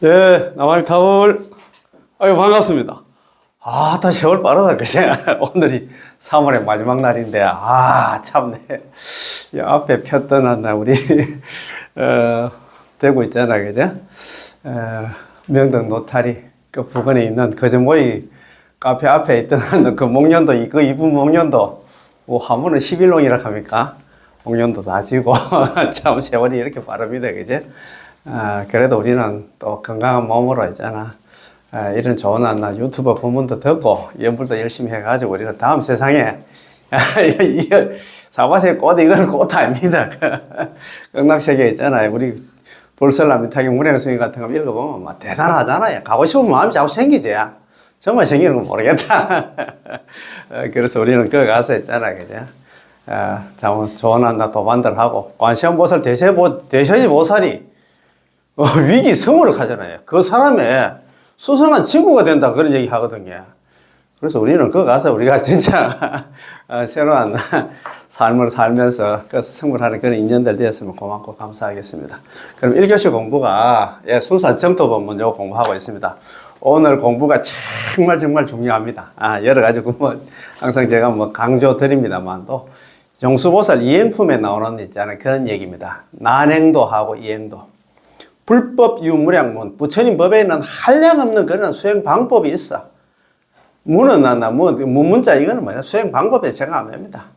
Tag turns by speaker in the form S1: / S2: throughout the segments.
S1: 예, 남아미타올. 아유, 반갑습니다. 아, 다 세월 빠르다, 그지? 오늘이 3월의 마지막 날인데, 참네. 이 앞에 폈던 날, 우리, 대구 있잖아, 그죠? 명동 노타리, 그 부근에 있는 거제모이 카페 앞에 있던 그 목련도, 그 이쁜 목련도, 뭐, 하면은 11농이라 합니까? 목련도 다 지고, 참 세월이 이렇게 빠릅니다, 그죠? 그래도 우리는 또 건강한 몸으로 있잖아. 이런 좋은 날 유튜브 본문도 듣고 연불도 열심히 해가지고 우리는 다음 세상에 사바세 꽃 이거는 꽃 아닙니다. 극락세계 있잖아요. 우리 볼설남 미타기 문행수행 같은 거 읽어보면 막 대단하잖아요. 가고 싶은 마음이 자꾸 생기지. 정말 생기는 건 모르겠다. 그래서 우리는 거기 가서 있잖아, 그죠? 참 좋은 날 도반들하고 관세음보살 대세지 보살이 위기 성으로 가잖아요. 그 사람의 수성한 친구가 된다 그런 얘기 하거든요. 그래서 우리는 거기 가서 우리가 진짜 새로운 삶을 살면서 그 성불하는 그런 인연들 되었으면 고맙고 감사하겠습니다. 그럼 1교시 공부가 순수한 정토본 먼저 공부하고 있습니다. 오늘 공부가 정말 중요합니다. 여러 가지 뭐 항상 제가 뭐 강조 드립니다만도 용수보살 이행품에 나오는 있잖아요. 그런 얘기입니다. 난행도하고 이행도. 불법 유무량문, 부처님 법에는 한량없는 그런 수행 방법이 있어. 문은 문문자 이거는 뭐냐? 수행 방법에 생각 안 됩니다.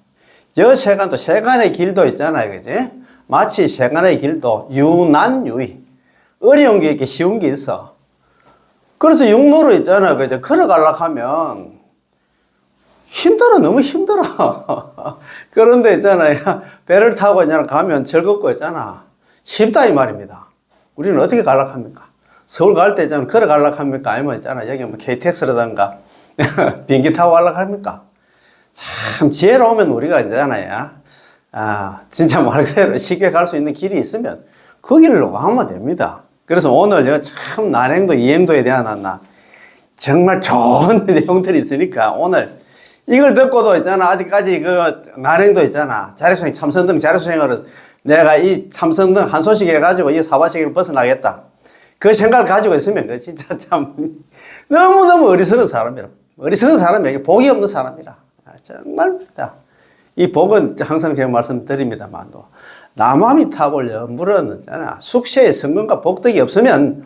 S1: 여세간도 세간의 길도 있잖아요, 그지? 마치 세간의 길도 유난유의. 어려운 게 있고 쉬운 게 있어. 그래서 육로로 있잖아요, 그죠? 걸어가려고 하면 힘들어, 너무 힘들어. 그런데 있잖아요, 배를 타고 그냥 가면 즐겁고 있잖아. 쉽다 이 말입니다. 우리는 어떻게 가려고 합니까? 서울 갈 때 있잖아, 걸어가려고 합니까? 아니면 있잖아, 여기 뭐 KTX라든가 비행기 타고 가려고 합니까? 참 지혜로우면 우리가 있잖아요. 진짜 말 그대로 쉽게 갈 수 있는 길이 있으면 그 길로 가면 됩니다. 그래서 오늘 참 난행도 이행도에 대한 정말 좋은 내용들이 있으니까 오늘 이걸 듣고도 있잖아, 아직까지 그 난행도 있잖아, 자력수행 참선등 자력수행을 내가 이 참선등 한 소식 해가지고 이 사바세계를 벗어나겠다. 그 생각을 가지고 있으면 그 진짜 참 너무너무 어리석은 사람이라. 어리석은 사람이 복이 없는 사람이라. 정말 이 복은 항상 제가 말씀드립니다만도 남아미타불 연불은 있잖아, 숙세의 성공과 복덕이 없으면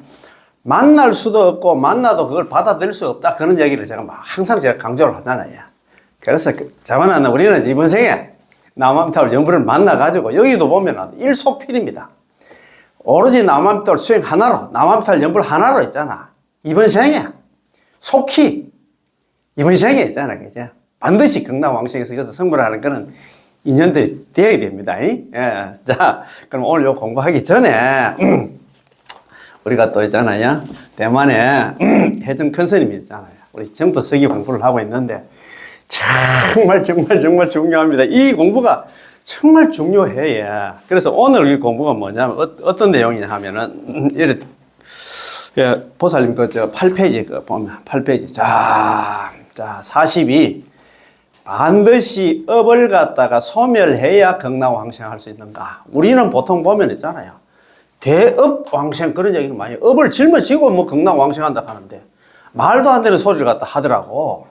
S1: 만날 수도 없고 만나도 그걸 받아들일 수 없다. 그런 얘기를 제가 항상 강조를 하잖아요. 그래서 자만한 우리는 이번 생에 남아미타불 연불을 만나가지고 여기도 보면 일속필입니다. 오로지 남아미타불 수행 하나로, 남아미타불 연불 하나로 있잖아. 이번 생에 속히 이번 생에 있잖아, 그죠? 반드시 극락왕생에서 이것을 성불하는 그런 인연들이 되어야 됩니다. 자, 그럼 오늘 요 공부하기 전에 우리가 또 있잖아요, 대만에 해전 큰 스님이 있잖아요. 우리 정토서기 공부를 하고 있는데 정말 중요합니다. 이 공부가 정말 중요해. 그래서 오늘 이 공부가 뭐냐면 어떤 내용이냐 하면은 이렇게 보살님 그 8페이지 보면 8페이지 자 42 반드시 업을 갖다가 소멸해야 극락왕생할 수 있는가. 우리는 보통 보면 있잖아요, 대업왕생 그런 얘기는 많이, 업을 짊어지고 뭐 극락왕생한다 하는데 말도 안 되는 소리를 갖다 하더라고.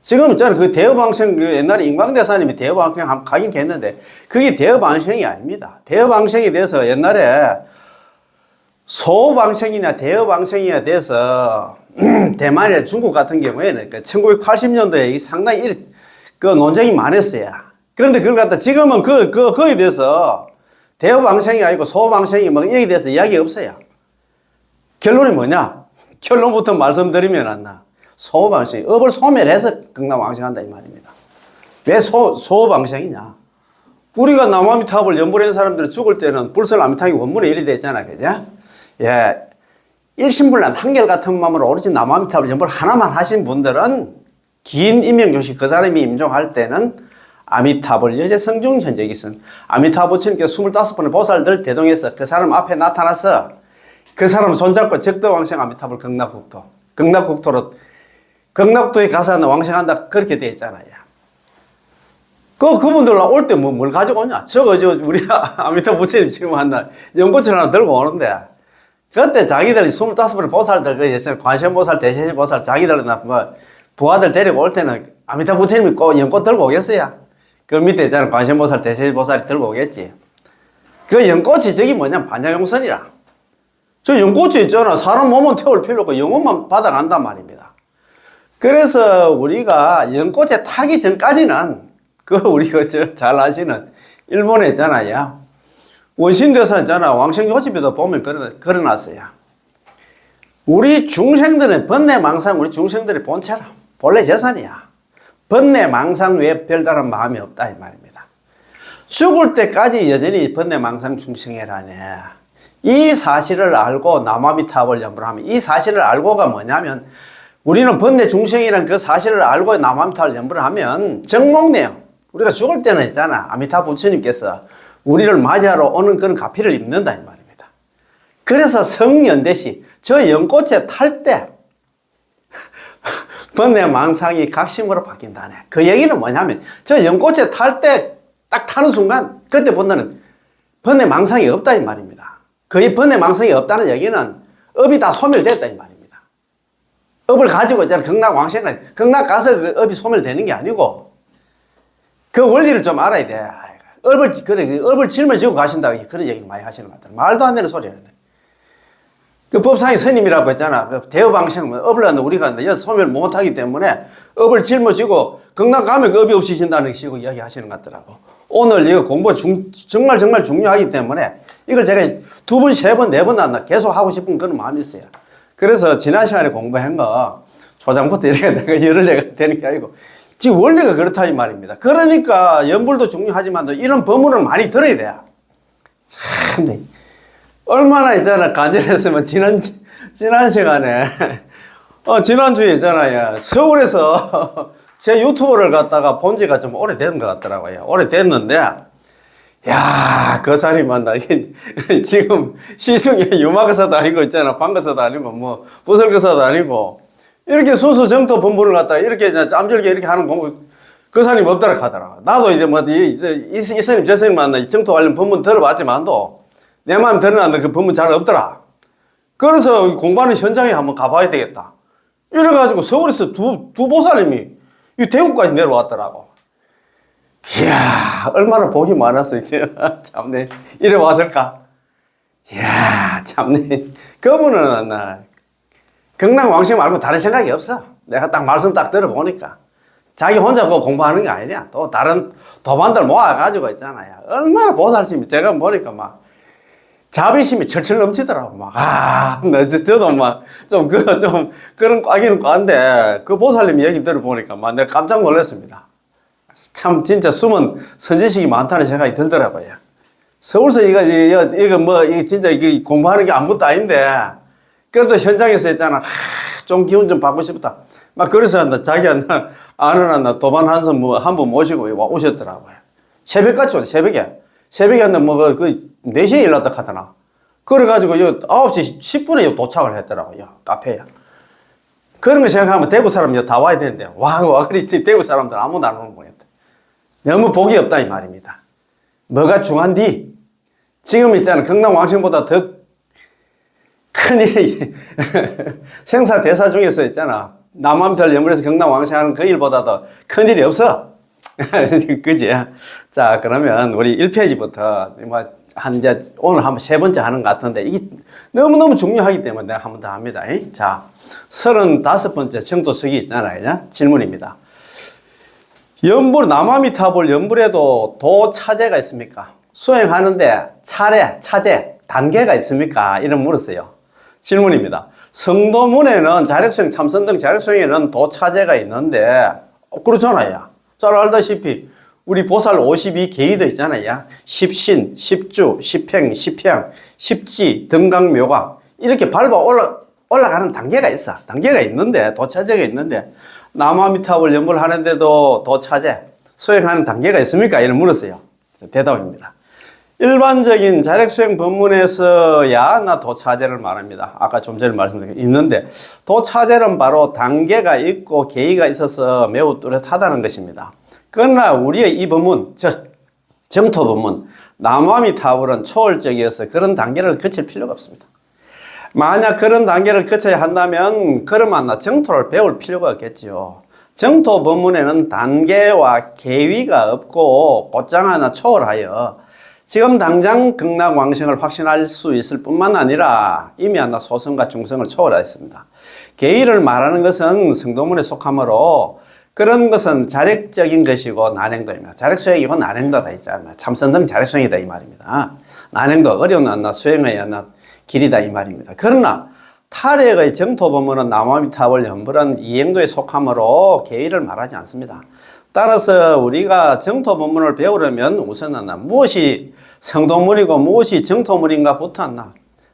S1: 지금 있잖아요, 그 대업왕생, 옛날에 인광대사님이 대업왕생 가긴 했는데 그게 대업왕생이 아닙니다. 대업왕생이 돼서 옛날에 소업왕생이나 대업왕생이나 돼서 대만이나 중국 같은 경우에는 1980년도에 상당히 그 논쟁이 많았어요. 그런데 그걸 갖다 지금은 거기에 대해서 대업왕생이 아니고 소업왕생이 뭐 여기에 대해서 이야기 없어요. 결론이 뭐냐? 결론부터 말씀드리면 소업왕생, 업을 소멸해서 극락왕생한다 이 말입니다. 왜 소업왕생이냐? 우리가 남아미타불 연불한 사람들이 죽을 때는 불설 아미타기 원문에 이리 됐잖아, 그죠? 일심불란 한결 같은 마음으로 오로지 남아미타불 연불 하나만 하신 분들은 긴 임명조시 그 사람이 임종할 때는 아미타불 여제 성중 현적이 있은 아미타불 부처님께서 25번의 보살들 대동해서 그 사람 앞에 나타나서 그 사람 손잡고 적도왕생 아미타불 극락국토로 극락도에 가서 왕생한다 그렇게 되어 있잖아요. 그분들 올 때 뭘 가지고 오냐? 우리 아미타불 부처님 지금 연꽃을 하나 들고 오는데 그때 자기들 25번의 보살들, 그 예전에 관세음보살, 대세보살, 자기들, 뭐, 부하들 데리고 올 때는 아미타 부처님이 꼭 연꽃 들고 오겠어요? 그 밑에 있잖아. 관세음보살, 대세보살이 들고 오겠지. 그 연꽃이 저기 뭐냐면 반야용선이라. 저 연꽃이 있잖아. 사람 몸은 태울 필요 없고 영혼만 받아간단 말입니다. 그래서 우리가 연꽃에 타기 전까지는 그 우리가 잘 아시는 일본에 있잖아요. 원신대사 있잖아. 왕생요집에도 보면 그려놨어요. 우리 중생들은 번뇌망상 우리 중생들의 본체라. 본래 재산이야. 번뇌망상 외에 별다른 마음이 없다 이 말입니다. 죽을 때까지 여전히 번뇌망상 중생이라네. 이 사실을 알고 남아미타불 연불을 하면 이 사실을 알고가 뭐냐면 우리는 번뇌 중생이란 그 사실을 알고 남아미타불 연불을 하면 정목내요. 우리가 죽을 때는 있잖아. 아미타 부처님께서 우리를 맞이하러 오는 그런 가피를 입는다 이 말입니다. 그래서 성연대시 저 연꽃에 탈 때 번뇌망상이 각심으로 바뀐다네. 그 얘기는 뭐냐면 저 연꽃에 탈 때 딱 타는 순간 그때 본다는 번뇌망상이 없다 이 말입니다. 거의 번뇌망상이 없다는 얘기는 업이 다 소멸됐다 이 말입니다. 업을 가지고 있잖아. 극락왕생까지 극락 가서 그 업이 소멸되는 게 아니고 그 원리를 좀 알아야 돼. 업을 짊어지고 가신다 그런 얘기를 많이 하시는 것 같아요. 말도 안 되는 소리 하는데. 그 법상의 스님이라고 했잖아. 그 대업왕생, 업을 하는데 우리가 여기서 소멸 못하기 때문에 업을 짊어지고 극락 가면 그 업이 없으신다는 식으로 이야기 하시는 것 같더라고. 오늘 이거 공부가 정말 중요하기 때문에 이걸 제가 2번, 3번, 4번 계속 하고 싶은 그런 마음이 있어요. 그래서 지난 시간에 공부한 거 초장부터 이렇게 내가 열을 내가 되는 게 아니고 지금 원리가 그렇다 이 말입니다. 그러니까 연불도 중요하지만 이런 법문을 많이 들어야 돼요. 참, 얼마나 있잖아 간절했으면 지난 시간에 지난주에 있잖아요. 서울에서 제 유튜브를 갖다가 본 지가 좀 오래된 것 같더라고요. 오래됐는데 야, 그 사람이 만나 지금 시중에 유마거사도 아니고 있잖아. 방거사도 아니고 뭐 부설거사도 아니고 이렇게 순수 정토 본부를 갖다가 이렇게 짬절게 이렇게 하는 공부 그 사람이 없더라 하더라. 나도 이제 뭐 이 스님 저 스님 만나 정토 관련 본문 들어봤지만도 내 마음 드러나는 그 본문 잘 없더라. 그래서 공부하는 현장에 한번 가봐야 되겠다. 이래가지고 서울에서 두 보살님이 이 대구까지 내려왔더라고. 이야, 얼마나 복이 많았어, 이제. 참네. 이래 왔을까? 이야, 참네. 그분은 경락왕생 말고 다른 생각이 없어. 내가 딱 말씀 딱 들어보니까. 자기 혼자 그거 공부하는 게 아니냐. 또 다른 도반들 모아가지고 있잖아요. 얼마나 보살심이. 제가 보니까 막 자비심이 철철 넘치더라고. 막, 저도 막, 그런 꽉이는 꽉인데, 그 보살님 얘기 들어보니까 막 내가 깜짝 놀랐습니다. 참, 진짜 숨은 선지식이 많다는 생각이 들더라고요. 서울서 진짜 이게 공부하는 게 아무것도 아닌데, 그래도 현장에서 했잖아. 좀 기운 좀 받고 싶다. 막 그래서 자기 아는 도반 한번 모시고 오셨더라고요. 새벽같이 오네, 새벽에. 새벽에 한번 4시에 일났다 하더나. 그래가지고 9시 10분에 도착을 했더라고요. 카페에. 그런 거 생각하면 대구 사람 다 와야 되는데, 그랬지. 대구 사람들 아무도 안 오는 거였다. 너무 복이 없다, 이 말입니다. 뭐가 중한디? 지금 있잖아. 경락왕생보다 더 큰일이, 생사대사 중에서 있잖아. 남암절 연불에서 경락왕생하는 그 일보다도 큰일이 없어. 그지? 자, 그러면 우리 1페이지부터 오늘 한번 3번째 하는 것 같은데 이게 너무너무 중요하기 때문에 내가 한 번 더 합니다. 자, 35번째 정토석이 있잖아요. 질문입니다. 남아미타불 연불에도 도차제가 있습니까? 수행하는데 차제, 단계가 있습니까? 이런 물었어요. 질문입니다. 성도문에는 자력수행, 참선등 자력수행에는 도차제가 있는데 그렇잖아요. 잘 알다시피 우리 보살 52계의도 있잖아요. 십신, 십주, 십행, 십향, 십지, 등강묘각 이렇게 밟아 올라가는 단계가 있어. 단계가 있는데 도차제가 있는데 남아미타불 연불 하는데도 도차제 수행하는 단계가 있습니까? 이런 물었어요. 대답입니다. 일반적인 자력수행 법문에서야 도차제를 말합니다. 아까 좀 전에 말씀드린 있는데 도차제는 바로 단계가 있고 계의가 있어서 매우 뚜렷하다는 것입니다. 그러나 우리의 이 법문, 정토 법문, 남아미타불은 초월적이어서 그런 단계를 거칠 필요가 없습니다. 만약 그런 단계를 거쳐야 한다면 그러면 나 정토를 배울 필요가 없겠지요. 정토 법문에는 단계와 계위가 없고 곧장 하나 초월하여 지금 당장 극락왕생을 확신할 수 있을 뿐만 아니라 이미 하나 소승과 중승을 초월하였습니다. 계위를 말하는 것은 성도문에 속하므로 그런 것은 자력적인 것이고 난행도입니다. 자력수행이고 난행도다 있잖아요. 참선등 자력수행이다 이 말입니다. 난행도 어려운 수행의 길이다 이 말입니다. 그러나 탈핵의 정토 법문은 나무아미타불 연불은 이행도에 속하므로 계위를 말하지 않습니다. 따라서 우리가 정토 법문을 배우려면 우선은 무엇이 성도문이고 무엇이 정토문인가 부터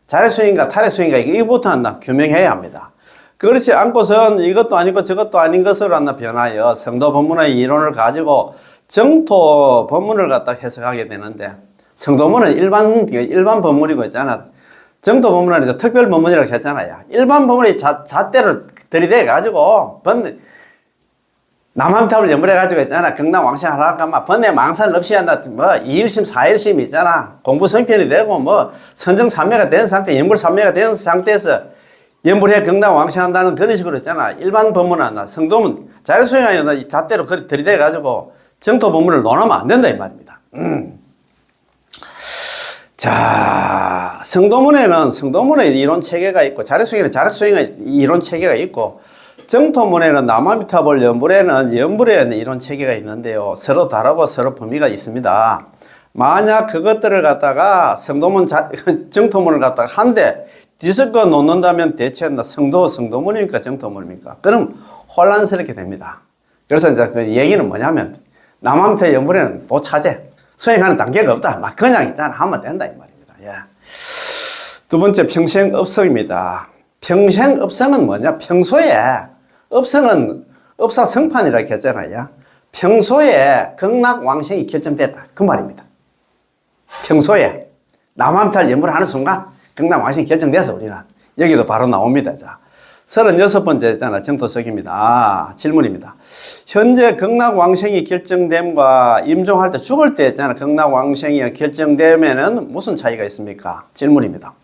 S1: 자력수행인가 탈핵수행인가 이거부터 규명해야 합니다. 그렇지 않고선 이것도 아니고 저것도 아닌 것으로 변하여 성도 법문의 이론을 가지고 정토 법문을 갖다 해석하게 되는데 성도문은 일반 법문이고 있잖아. 정토 법문은 특별 법문이라고 했잖아요. 일반 법문이 잣대로 들이대 가지고 남한탑을 연불해 가지고 있잖아. 극락왕생 하려니까 막 번뇌 망상 없이 한다. 뭐 2일심 4일심 있잖아. 공부 성편이 되고 뭐 선정 삼매가 된 상태, 연불 삼매가 된 상태에서 연불해 극락왕생한다는 그런 식으로 있잖아. 일반 법문은 성도문 자력수행하여 잣대로 들이대 가지고 정토 법문을 논하면 안 된다 이 말입니다. 자, 성도문의 이론 체계가 있고 자력수행에는 자력수행의 이론 체계가 있고 정토문에는 나무아미타불 연불에는 이론 체계가 있는데요. 서로 다르고 서로 범위가 있습니다. 만약 그것들을 갖다가 정토문을 갖다가 한데 뒤섞어 놓는다면 대체 성도문입니까? 정토문입니까? 그럼 혼란스럽게 됩니다. 그래서 이제 그 얘기는 뭐냐면 나무아미타 연불에는 도차제 수행하는 단계가 없다. 막 그냥 있잖아. 하면 된다. 이 말입니다. 예. 두 번째, 평생업성입니다. 평생업성은 뭐냐? 평소에, 업성은 업사성판이라고 했잖아요. 평소에 극락왕생이 결정됐다. 그 말입니다. 평소에. 나무아미타를 연불하는 순간 극락왕생이 결정돼서 우리는. 여기도 바로 나옵니다. 자. 36번째잖아. 정토석입니다. 질문입니다. 현재 극락왕생이 결정됨과 임종할 때 죽을 때 있잖아. 극락왕생이 결정되면은 무슨 차이가 있습니까? 질문입니다.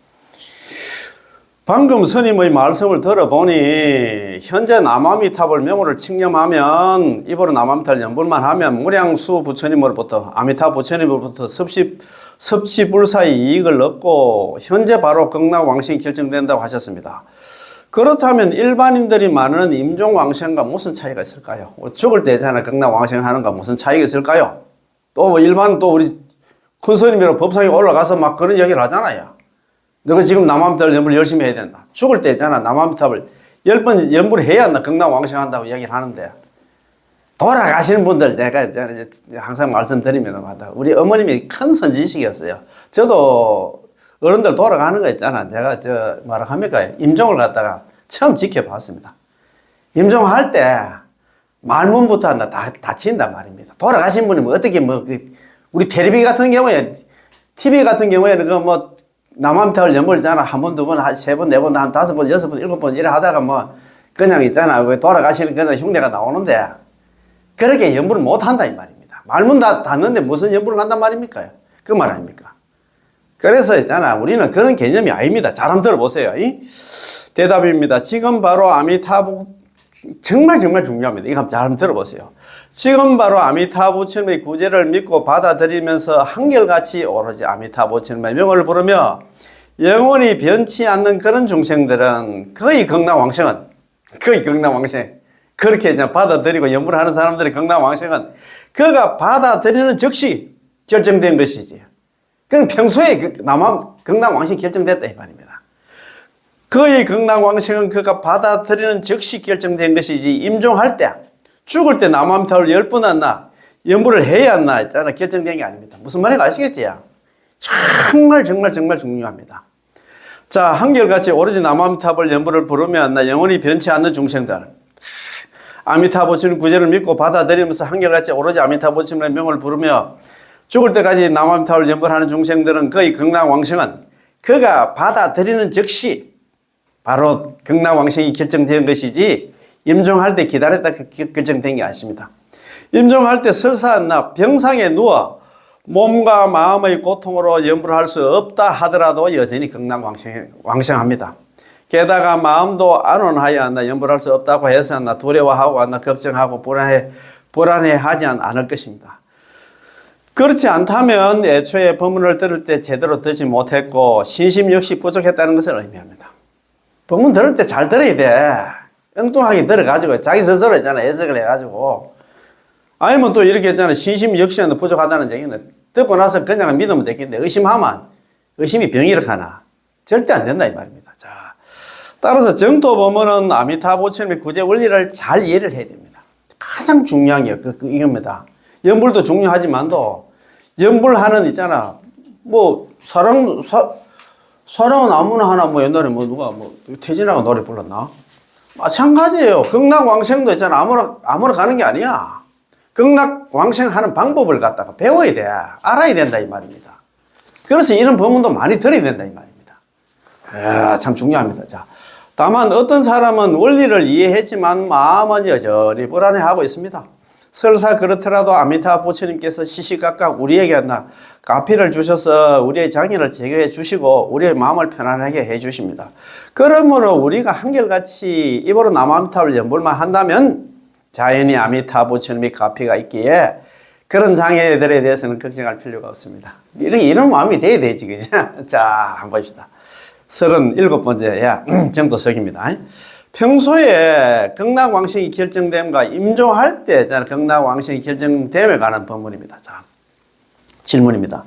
S1: 방금 스님의 말씀을 들어보니 현재 나무아미타불 명호를 칭념하면 입으로 나무아미타불 연불만 하면 무량수 부처님으로부터 아미타 부처님으로부터 섭취불사의 이익을 얻고 현재 바로 극락왕생이 결정된다고 하셨습니다. 그렇다면 일반인들이 말하는 임종왕생과 무슨 차이가 있을까요? 죽을 때 있잖아. 극락왕생 하는 거 무슨 차이가 있을까요? 또 우리 큰 스님이랑 법상에 올라가서 막 그런 얘기를 하잖아요. 너가 지금 나무아미타불 연불 열심히 해야 된다. 죽을 때 있잖아. 나무아미타불 10번 연불해야 한다. 극락왕생 한다고 얘기를 하는데 돌아가시는 분들 내가 항상 말씀드리면 우리 어머님이 큰 선지식이었어요. 저도 어른들 돌아가는 거 있잖아. 내가 뭐라 합니까? 임종을 갖다가 처음 지켜봤습니다. 임종할 때 말문부터 다친단 말입니다. 돌아가신 분이 어떻게 우리 텔레비 같은 경우에 TV 같은 경우에는 나무아미타불 연불잖아. 한 번, 두 번, 세 번, 네 번, 한 5번, 6번, 7번 이래 하다가 그냥 있잖아. 돌아가시는 그냥 흉내가 나오는데 그렇게 연불을 못 한다 이 말입니다. 말문 닿는데 무슨 연불을 한단 말입니까? 그 말 아닙니까? 그래서 있잖아. 우리는 그런 개념이 아닙니다. 잘 한번 들어보세요. 대답입니다. 지금 바로 아미타불 정말 중요합니다. 이거 잘 한번 들어보세요. 지금 바로 아미타 부처님의 구제를 믿고 받아들이면서 한결같이 오로지 아미타 부처님의 명을 부르며 영원히 변치 않는 그런 중생들은 거의 극락왕생 그렇게 이제 받아들이고 연불하는 사람들의 극락왕생은 그가 받아들이는 즉시 결정된 것이지. 그럼 평소에 극락왕생 결정됐다 이 말입니다. 그의 극락왕생은 그가 받아들이는 즉시 결정된 것이지 임종할 때 죽을 때 나무아미타불 10번 한나 연불을 해야 한나 했잖아. 결정된 게 아닙니다. 무슨 말인지 아시겠지? 정말 중요합니다. 자, 한결같이 오로지 나무아미타불 연불을 부르면 영원히 변치 않는 중생들 아미타 부처님 구제를 믿고 받아들이면서 한결같이 오로지 아미타 부처님의 명을 부르며 죽을 때까지 나무아미타불 연불하는 중생들은 거의 극락왕생은 그가 받아들이는 즉시 바로 극락왕생이 결정된 것이지 임종할 때 기다렸다 결정된 게 아닙니다. 임종할 때 설사 병상에 누워 몸과 마음의 고통으로 연불할 수 없다 하더라도 여전히 극락왕생합니다. 게다가 마음도 안온하여 나 연불할 수 없다고 해서 나 두려워하고 나 걱정하고 불안해하지 않을 것입니다. 그렇지 않다면 애초에 법문을 들을 때 제대로 듣지 못했고 신심 역시 부족했다는 것을 의미합니다. 법문 들을 때 잘 들어야 돼. 엉뚱하게 들어가지고 자기 스스로 있잖아 해석을 해가지고 아니면 또 이렇게 했잖아 신심 역시 부족하다는 얘기는 듣고 나서 그냥 믿으면 되겠는데 의심하면 의심이 병이라 하나 절대 안 된다 이 말입니다. 자, 따라서 정토 법문은 아미타불 부처님의 구제 원리를 잘 이해를 해야 됩니다. 가장 중요한 게 이겁니다. 연불도 중요하지만도 연불하는 있잖아 뭐 사랑은 아무나 하나 뭐 옛날에 뭐 누가 뭐 태진아가 노래 불렀나? 마찬가지예요. 극락왕생도 있잖아 아무나 가는 게 아니야. 극락왕생하는 방법을 갖다가 배워야 돼. 알아야 된다 이 말입니다. 그래서 이런 법문도 많이 들어야 된다 이 말입니다. 참 중요합니다. 자, 다만 어떤 사람은 원리를 이해했지만 마음은 여전히 불안해하고 있습니다. 설사 그렇더라도 아미타 부처님께서 시시각각 우리에게 가피를 주셔서 우리의 장애를 제거해 주시고 우리의 마음을 편안하게 해 주십니다. 그러므로 우리가 한결같이 입으로 남아미타를 연불만 한다면 자연히 아미타 부처님의 가피가 있기에 그런 장애들에 대해서는 걱정할 필요가 없습니다. 이런 마음이 돼야 되지, 그죠? 자, 한번 봅시다. 37번째 정도석입니다. 평소에 극락왕생이 결정됨과 임종할 때 극락왕생이 결정됨에 관한 법문입니다. 자, 질문입니다.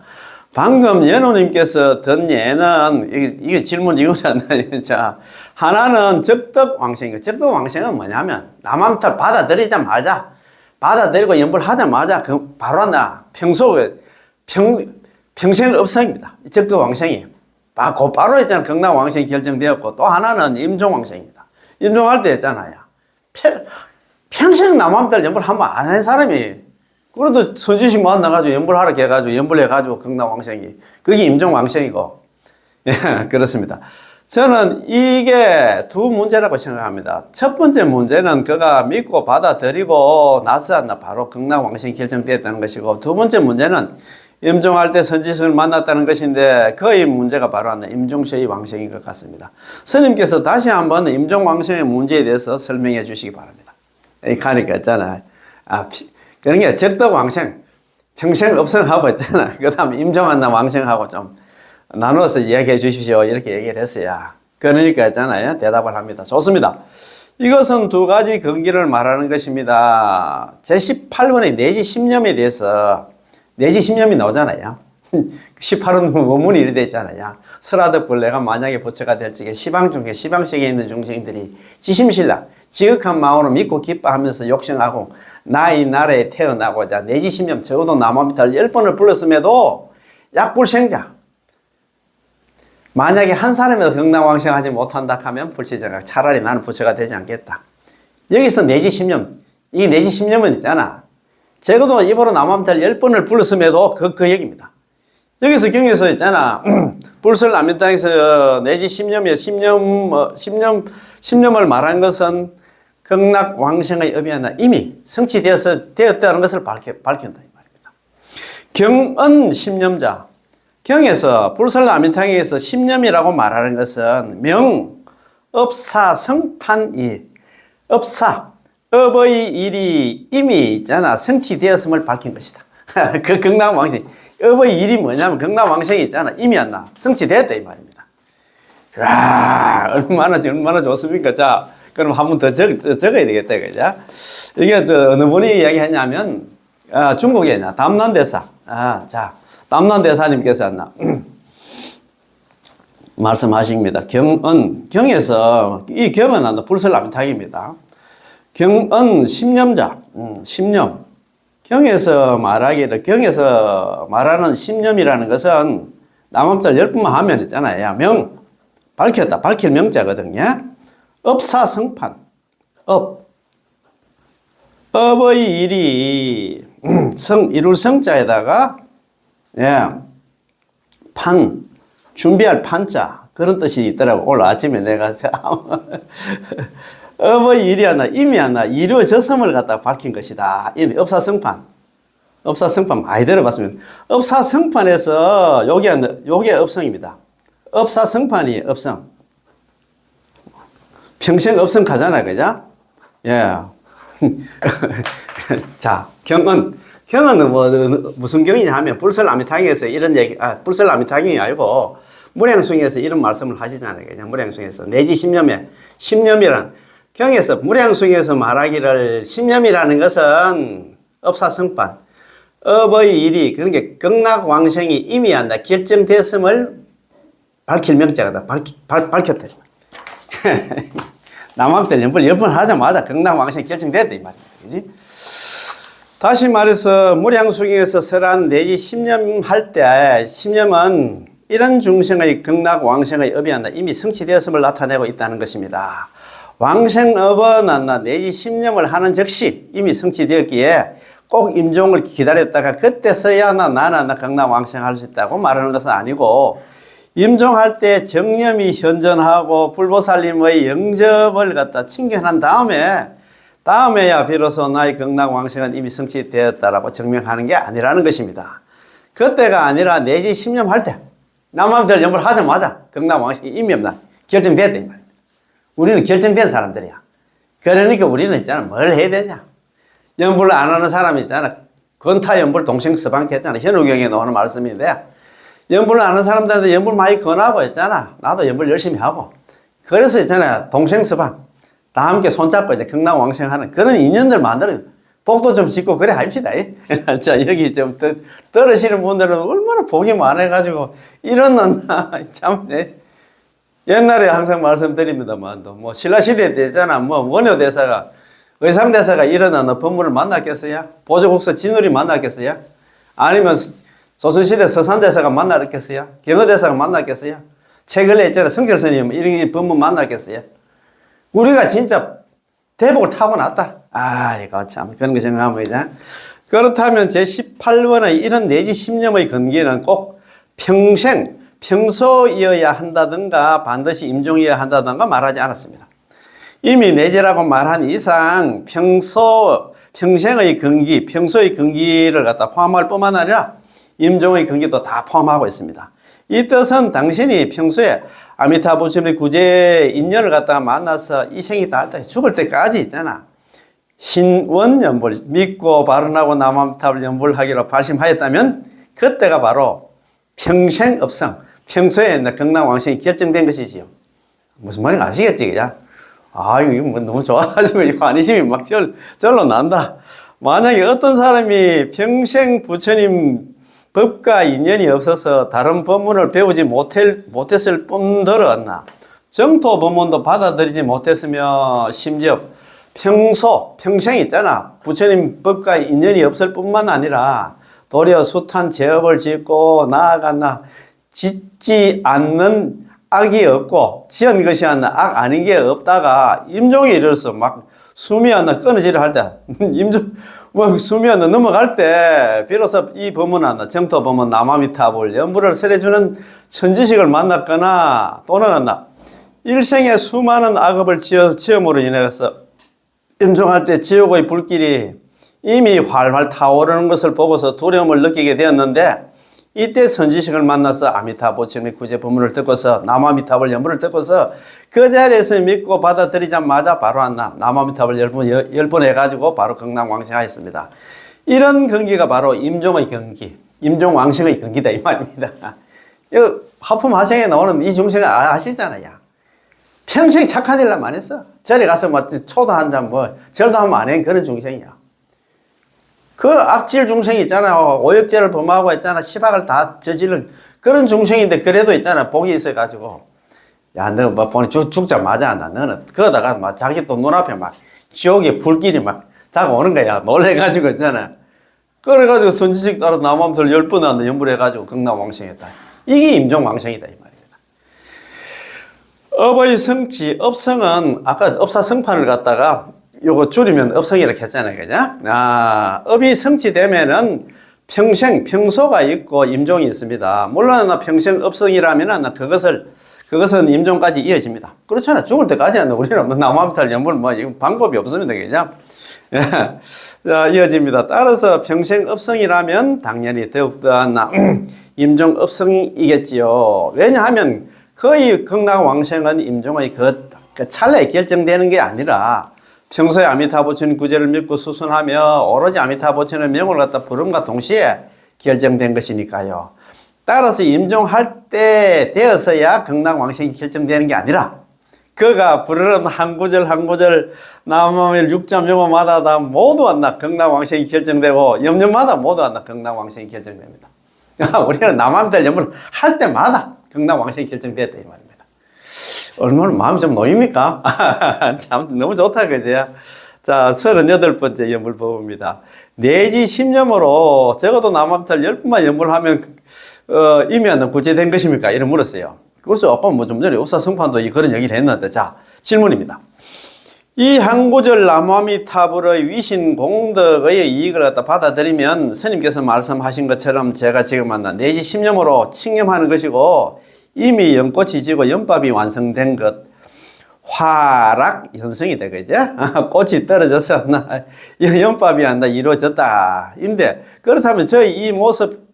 S1: 방금 연호님께서 든 예는 이게 질문 이거잖아요. 자, 하나는 적덕왕생이고 적덕왕생은 뭐냐면 남한테 받아들이자 말자 받아들이고 연불하자마자 바로 평생 업성입니다. 적덕왕생이 곧바로 있잖아요. 극락왕생이 결정되었고 또 하나는 임종왕생입니다. 임종할 때 있잖아요. 평생 남한테 연불하면 안 한 사람이 그래도 선지식 만나가지고 연불하라 해가지고 연불해가지고 극락왕생이 그게 임종왕생이고 예, 그렇습니다. 저는 이게 두 문제라고 생각합니다. 첫 번째 문제는 그가 믿고 받아들이고 나서 바로 극락왕생이 결정되었다는 것이고 두 번째 문제는 임종할 때 선지식을 만났다는 것인데 그의 문제가 바로 임종세의 왕생인 것 같습니다. 스님께서 다시 한번 임종왕생의 문제에 대해서 설명해 주시기 바랍니다. 이 가니까 있잖아요. 그런 게 적덕왕생, 평생 업성하고 있잖아. 그 다음에 임종한나 왕생하고 좀 나눠서 이야기해 주십시오. 이렇게 얘기를 했어요. 그러니까 있잖아요. 대답을 합니다. 좋습니다. 이것은 두 가지 근기를 말하는 것입니다. 제18권의 내지 10념에 대해서 내지 10념이 나오잖아요. 18은 원문이 이렇게 되어 있잖아요. 설하듯 벌레가 만약에 부처가 될 적에 시방세계에 있는 중생들이 지심신라 지극한 마음으로 믿고 기뻐하면서 욕심하고 나의 나라에 태어나고자 내지 10념 적어도 남아미타를 10번을 불렀음에도 약불생자 만약에 한 사람이라도 극락왕생하지 못한다 하면 불치정각 차라리 나는 부처가 되지 않겠다. 여기서 내지 10념 이 내지 10념은 있잖아. 적어도 입으로 남아미타를 10번을 불렀음에도 그 얘기입니다. 여기서 경에서 있잖아. 불설 남미땅에서 내지 10념에 10념을 말한 것은 극락왕생의 의미하나 이미 성취되었다는 것을 밝힌다 이 말입니다. 경은 10념자 경에서 불설 남미땅에서 10념이라고 말하는 것은 명, 업사, 성판이 업의 일이 이미 있잖아 성취되었음을 밝힌 것이다. 그 극락왕생 업의 일이 뭐냐면 극락왕생이 있잖아 이미 성취됐다 이 말입니다. 야 얼마나 좋습니까? 자 그럼 한 번 더 적어야 되겠다 그죠? 이게 어느 분이 이야기했냐면 중국에 있나 담난대사 자 담난대사님께서 말씀하십니다. 경에서 이 경은 불설남탁입니다. 경은 10념자 10념 경에서 경에서 말하는 10념이라는 것은 남함들 10번만 하면 있잖아요. 명 밝혔다 밝힐 명자거든요. 업사성판 업의 일이 이룰 성자에다가 판 준비할 판자 그런 뜻이 있더라고. 오늘 아침에 내가 업의 일이 이미 이루어졌음을 갖다 밝힌 것이다. 이미 업사성판 많이 들어봤습니다. 업사성판에서 요게 업성입니다. 업사성판이 업성 평생 업성가잖아, 그죠? 예. 자, 경은. 경은 뭐, 무슨 경이냐 하면, 불설아미타경에서 이런 얘기, 불설아미타경이 아니고, 무량숭에서 이런 말씀을 하시잖아요. 그냥 무량숭에서. 내지 십념에, 십념이란, 경에서, 무량숭에서 말하기를, 십념이라는 것은 업사성판, 업의 일이, 그런 게 극락왕생이 이미 한다, 결정됐음을 밝힐 명자가 밝혔다. 남한테 연불 10번 하자마자 극락왕생이 결정됐다, 이 말입니다. 그지? 다시 말해서, 무량숭에서 설한 내지 십념 할 때, 십념은 이런 중생의 극락왕생의 업이 한다, 이미 성취되었음을 나타내고 있다는 것입니다. 왕생업은 한다, 내지 십념을 하는 즉시 이미 성취되었기에 꼭 임종을 기다렸다가 그때서야 나는 극락왕생할 수 있다고 말하는 것은 아니고, 임종할 때 정념이 현전하고 불보살님의 영접을 갖다 칭견한 다음에야 비로소 나의 극락왕생은 이미 성취되었다라고 증명하는 게 아니라는 것입니다. 그때가 아니라 내지 십념할 때, 남함들 연불 하자마자 극락왕생이 이미 없나 결정됐다, 이 말입니다. 우리는 결정된 사람들이야. 그러니까 우리는 있잖아, 뭘 해야 되냐. 연불을 안 하는 사람이 있잖아. 건타 연불 동생 서방케 했잖아. 현우경에 나오는 말씀인데, 연불을 안 하는 사람들한테 연불 많이 권하고 있잖아. 나도 연불 열심히 하고. 그래서 있잖아, 동생 서방. 다 함께 손잡고 이제 극락왕생하는 그런 인연들 만들어. 복도 좀 짓고 그래 합시다. 자, 여기 좀 들으시는 분들은 얼마나 복이 많아가지고, 이런, 참, 옛날에 항상 말씀드립니다만, 뭐, 신라시대 때 있잖아. 뭐, 원효대사가, 의상대사가 일어나는 법문을 만났겠어요? 보조국서 진울이 만났겠어요? 아니면 조선시대 서산대사가 만났겠어요? 경허대사가 만났겠어요? 최근에 있잖아. 성철스님 이런 법문 만났겠어요? 우리가 진짜 대복을 타고났다. 이거 참, 그런 거 생각하면, 이제. 그렇다면 제18번의 이런 내지 십념의 근기는 꼭 평소이어야 한다든가 반드시 임종이어야 한다든가 말하지 않았습니다. 이미 내재라고 말한 이상 평생의 근기, 평소의 근기를 갖다 포함할 뿐만 아니라 임종의 근기도 다 포함하고 있습니다. 이 뜻은 당신이 평소에 아미타 부처님의 구제 인연을 갖다가 만나서 이 생이 다 할 때 죽을 때까지 있잖아. 신원연불, 믿고 발언하고 남암탑을 연불하기로 발심하였다면 그때가 바로 평생업성, 평소에 극락왕생이 결정된 것이지요. 무슨 말인지 아시겠지, 그죠? 이거 뭐 너무 좋아가지고 이거 안심이 막 절로 난다. 만약에 어떤 사람이 평생 부처님 법과 인연이 없어서 다른 법문을 배우지 못했을 뿐더러 정토 법문도 받아들이지 못했으며 심지어 평생 있잖아. 부처님 법과 인연이 없을 뿐만 아니라 도리어 숱한 죄업을 짓고 짓지 않는 악이 없고 지은 것이 악 아닌 게 없다가 임종에 이르러서 막 숨이 끊어지려 할 때 숨이 넘어갈 때 비로소 이 법문 정토 법문 남아미타불 연불을 설해주는 천지식을 만났거나 또는 일생에 수많은 악업을 지음으로 인해서 임종할 때 지옥의 불길이 이미 활활 타오르는 것을 보고서 두려움을 느끼게 되었는데 이때 선지식을 만나서 아미타 부처님의 구제 법문을 듣고서 남아미타불 연불을 듣고서 그 자리에서 믿고 받아들이자마자 바로 남아미타불 10번 해가지고 바로 극락왕생하였습니다. 이런 근기가 바로 임종의 근기, 임종왕생의 근기다 이 말입니다. 이 하품하생에 나오는 이 중생은 아시잖아요. 평생 착한 일만 안 했어. 절에 가서 초도 한 잔 절도 하면 안 해. 그런 중생이야. 그 악질 중생이 있잖아. 오역죄를 범하고 있잖아. 시박을 다 저지른 그런 중생인데 그래도 있잖아. 복이 있어가지고. 야, 너 보니 죽자마자 너는 그러다가 자기 또 눈앞에 지옥의 불길이 다가오는 거야. 놀래가지고 있잖아. 그래가지고 선지식 따라 남암들 10번 연불해가지고 극락왕생했다. 이게 임종왕생이다 이 말입니다. 업의 성취, 업성은 아까 업사성판을 갖다가 요거 줄이면 업성이라고 했잖아요. 그죠? 업이 성취되면은 평소가 있고 임종이 있습니다. 물론 평생 업성이라면 그것은 임종까지 이어집니다. 그렇잖아. 죽을 때까지 우리는 남아미탈 연불 이건 방법이 없습니다. 그죠? 자, 이어집니다. 따라서 평생 업성이라면 당연히 더욱더 임종 업성이겠지요. 왜냐하면 거의 극락왕생은 임종의 그 찰나에 결정되는 게 아니라 평소에 아미타부 주님 구제를 믿고 수순하며 오로지 아미타부 주님의 명을 갖다 부름과 동시에 결정된 것이니까요. 따라서 임종할 때 되어서야 극락왕생이 결정되는 게 아니라 그가 부르는 한 구절 한 구절 남아밀 6.05마다 다 모두 한나 극락왕생이 결정되고 염년마다 모두 한나 극락왕생이 결정됩니다. 우리는 남아밀 염을 할 때마다 극락왕생이 결정됐다 이 말입니다. 얼마나 마음이 좀 놓입니까? 참 너무 좋다 그죠? 자, 38번째 연불법입니다. 내지 10년으로 적어도 남암탈 10분만 연불하면 이미 안 구제된 것입니까? 이런 물었어요. 그래서 아빠 뭐 좀 전에 옥사성판도 그런 얘기를 했는데, 자, 질문입니다. 이 한 구절 나무아미타불의 위신 공덕의 이익을 갖다 받아들이면 스님께서 말씀하신 것처럼 제가 지금 만난 내지 10년으로 칭념하는 것이고 이미 연꽃이 지고 연밥이 완성된 것, 화락 연성이 되겠죠? 꽃이 떨어져서 연밥이 한다 이루어졌다. 인데 그렇다면 저희 이 모습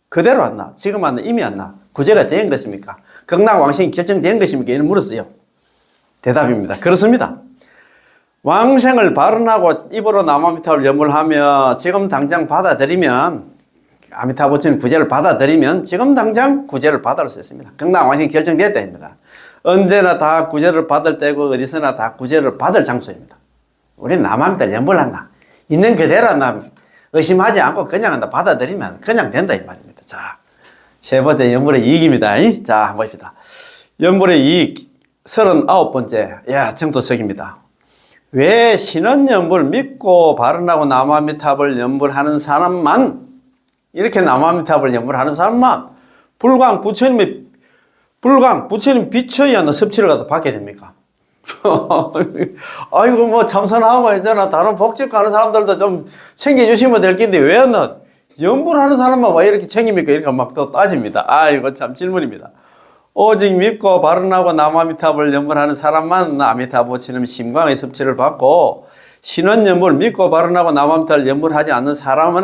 S1: 그대로 왔나? 지금 왔나? 이미 왔나? 구제가 된 것입니까? 극락왕생이 결정된 것입니까? 이런 물었어요. 대답입니다. 그렇습니다. 왕생을 발언하고 입으로 남아미타불 연불하며 지금 당장 받아들이면 아미타부처님 구제를 받아들이면 지금 당장 구제를 받을 수 있습니다. 극락왕생이 결정됐다입니다. 언제나 다 구제를 받을 때고 어디서나 다 구제를 받을 장소입니다. 우리는 남아미타불 연불한다. 있는 그대로 한다. 의심하지 않고 그냥 한다. 받아들이면 그냥 된다 이 말입니다. 자, 세 번째 연불의 이익입니다. 자, 봅시다. 연불의 이익 39번째 정토석입니다. 왜 신언연불 믿고 발언하고 남아미타불 연불하는 사람만 이렇게 남아미타불 연불하는 사람만 부처님 비처에 하는 섭취를 갖다 받게 됩니까? 아이고 뭐 참선하고 있잖아. 다른 복직 가는 사람들도 좀 챙겨주시면 될 텐데 왜 연불하는 사람만 왜 이렇게 챙깁니까? 이렇게 막 또 따집니다. 아이고 참 질문입니다. 오직 믿고 발언하고 남아미타불 연불하는 사람만 아미타부처님 심광의 섭취를 받고 신언연불 믿고 발언하고 남아미타불 연불하지 않는 사람은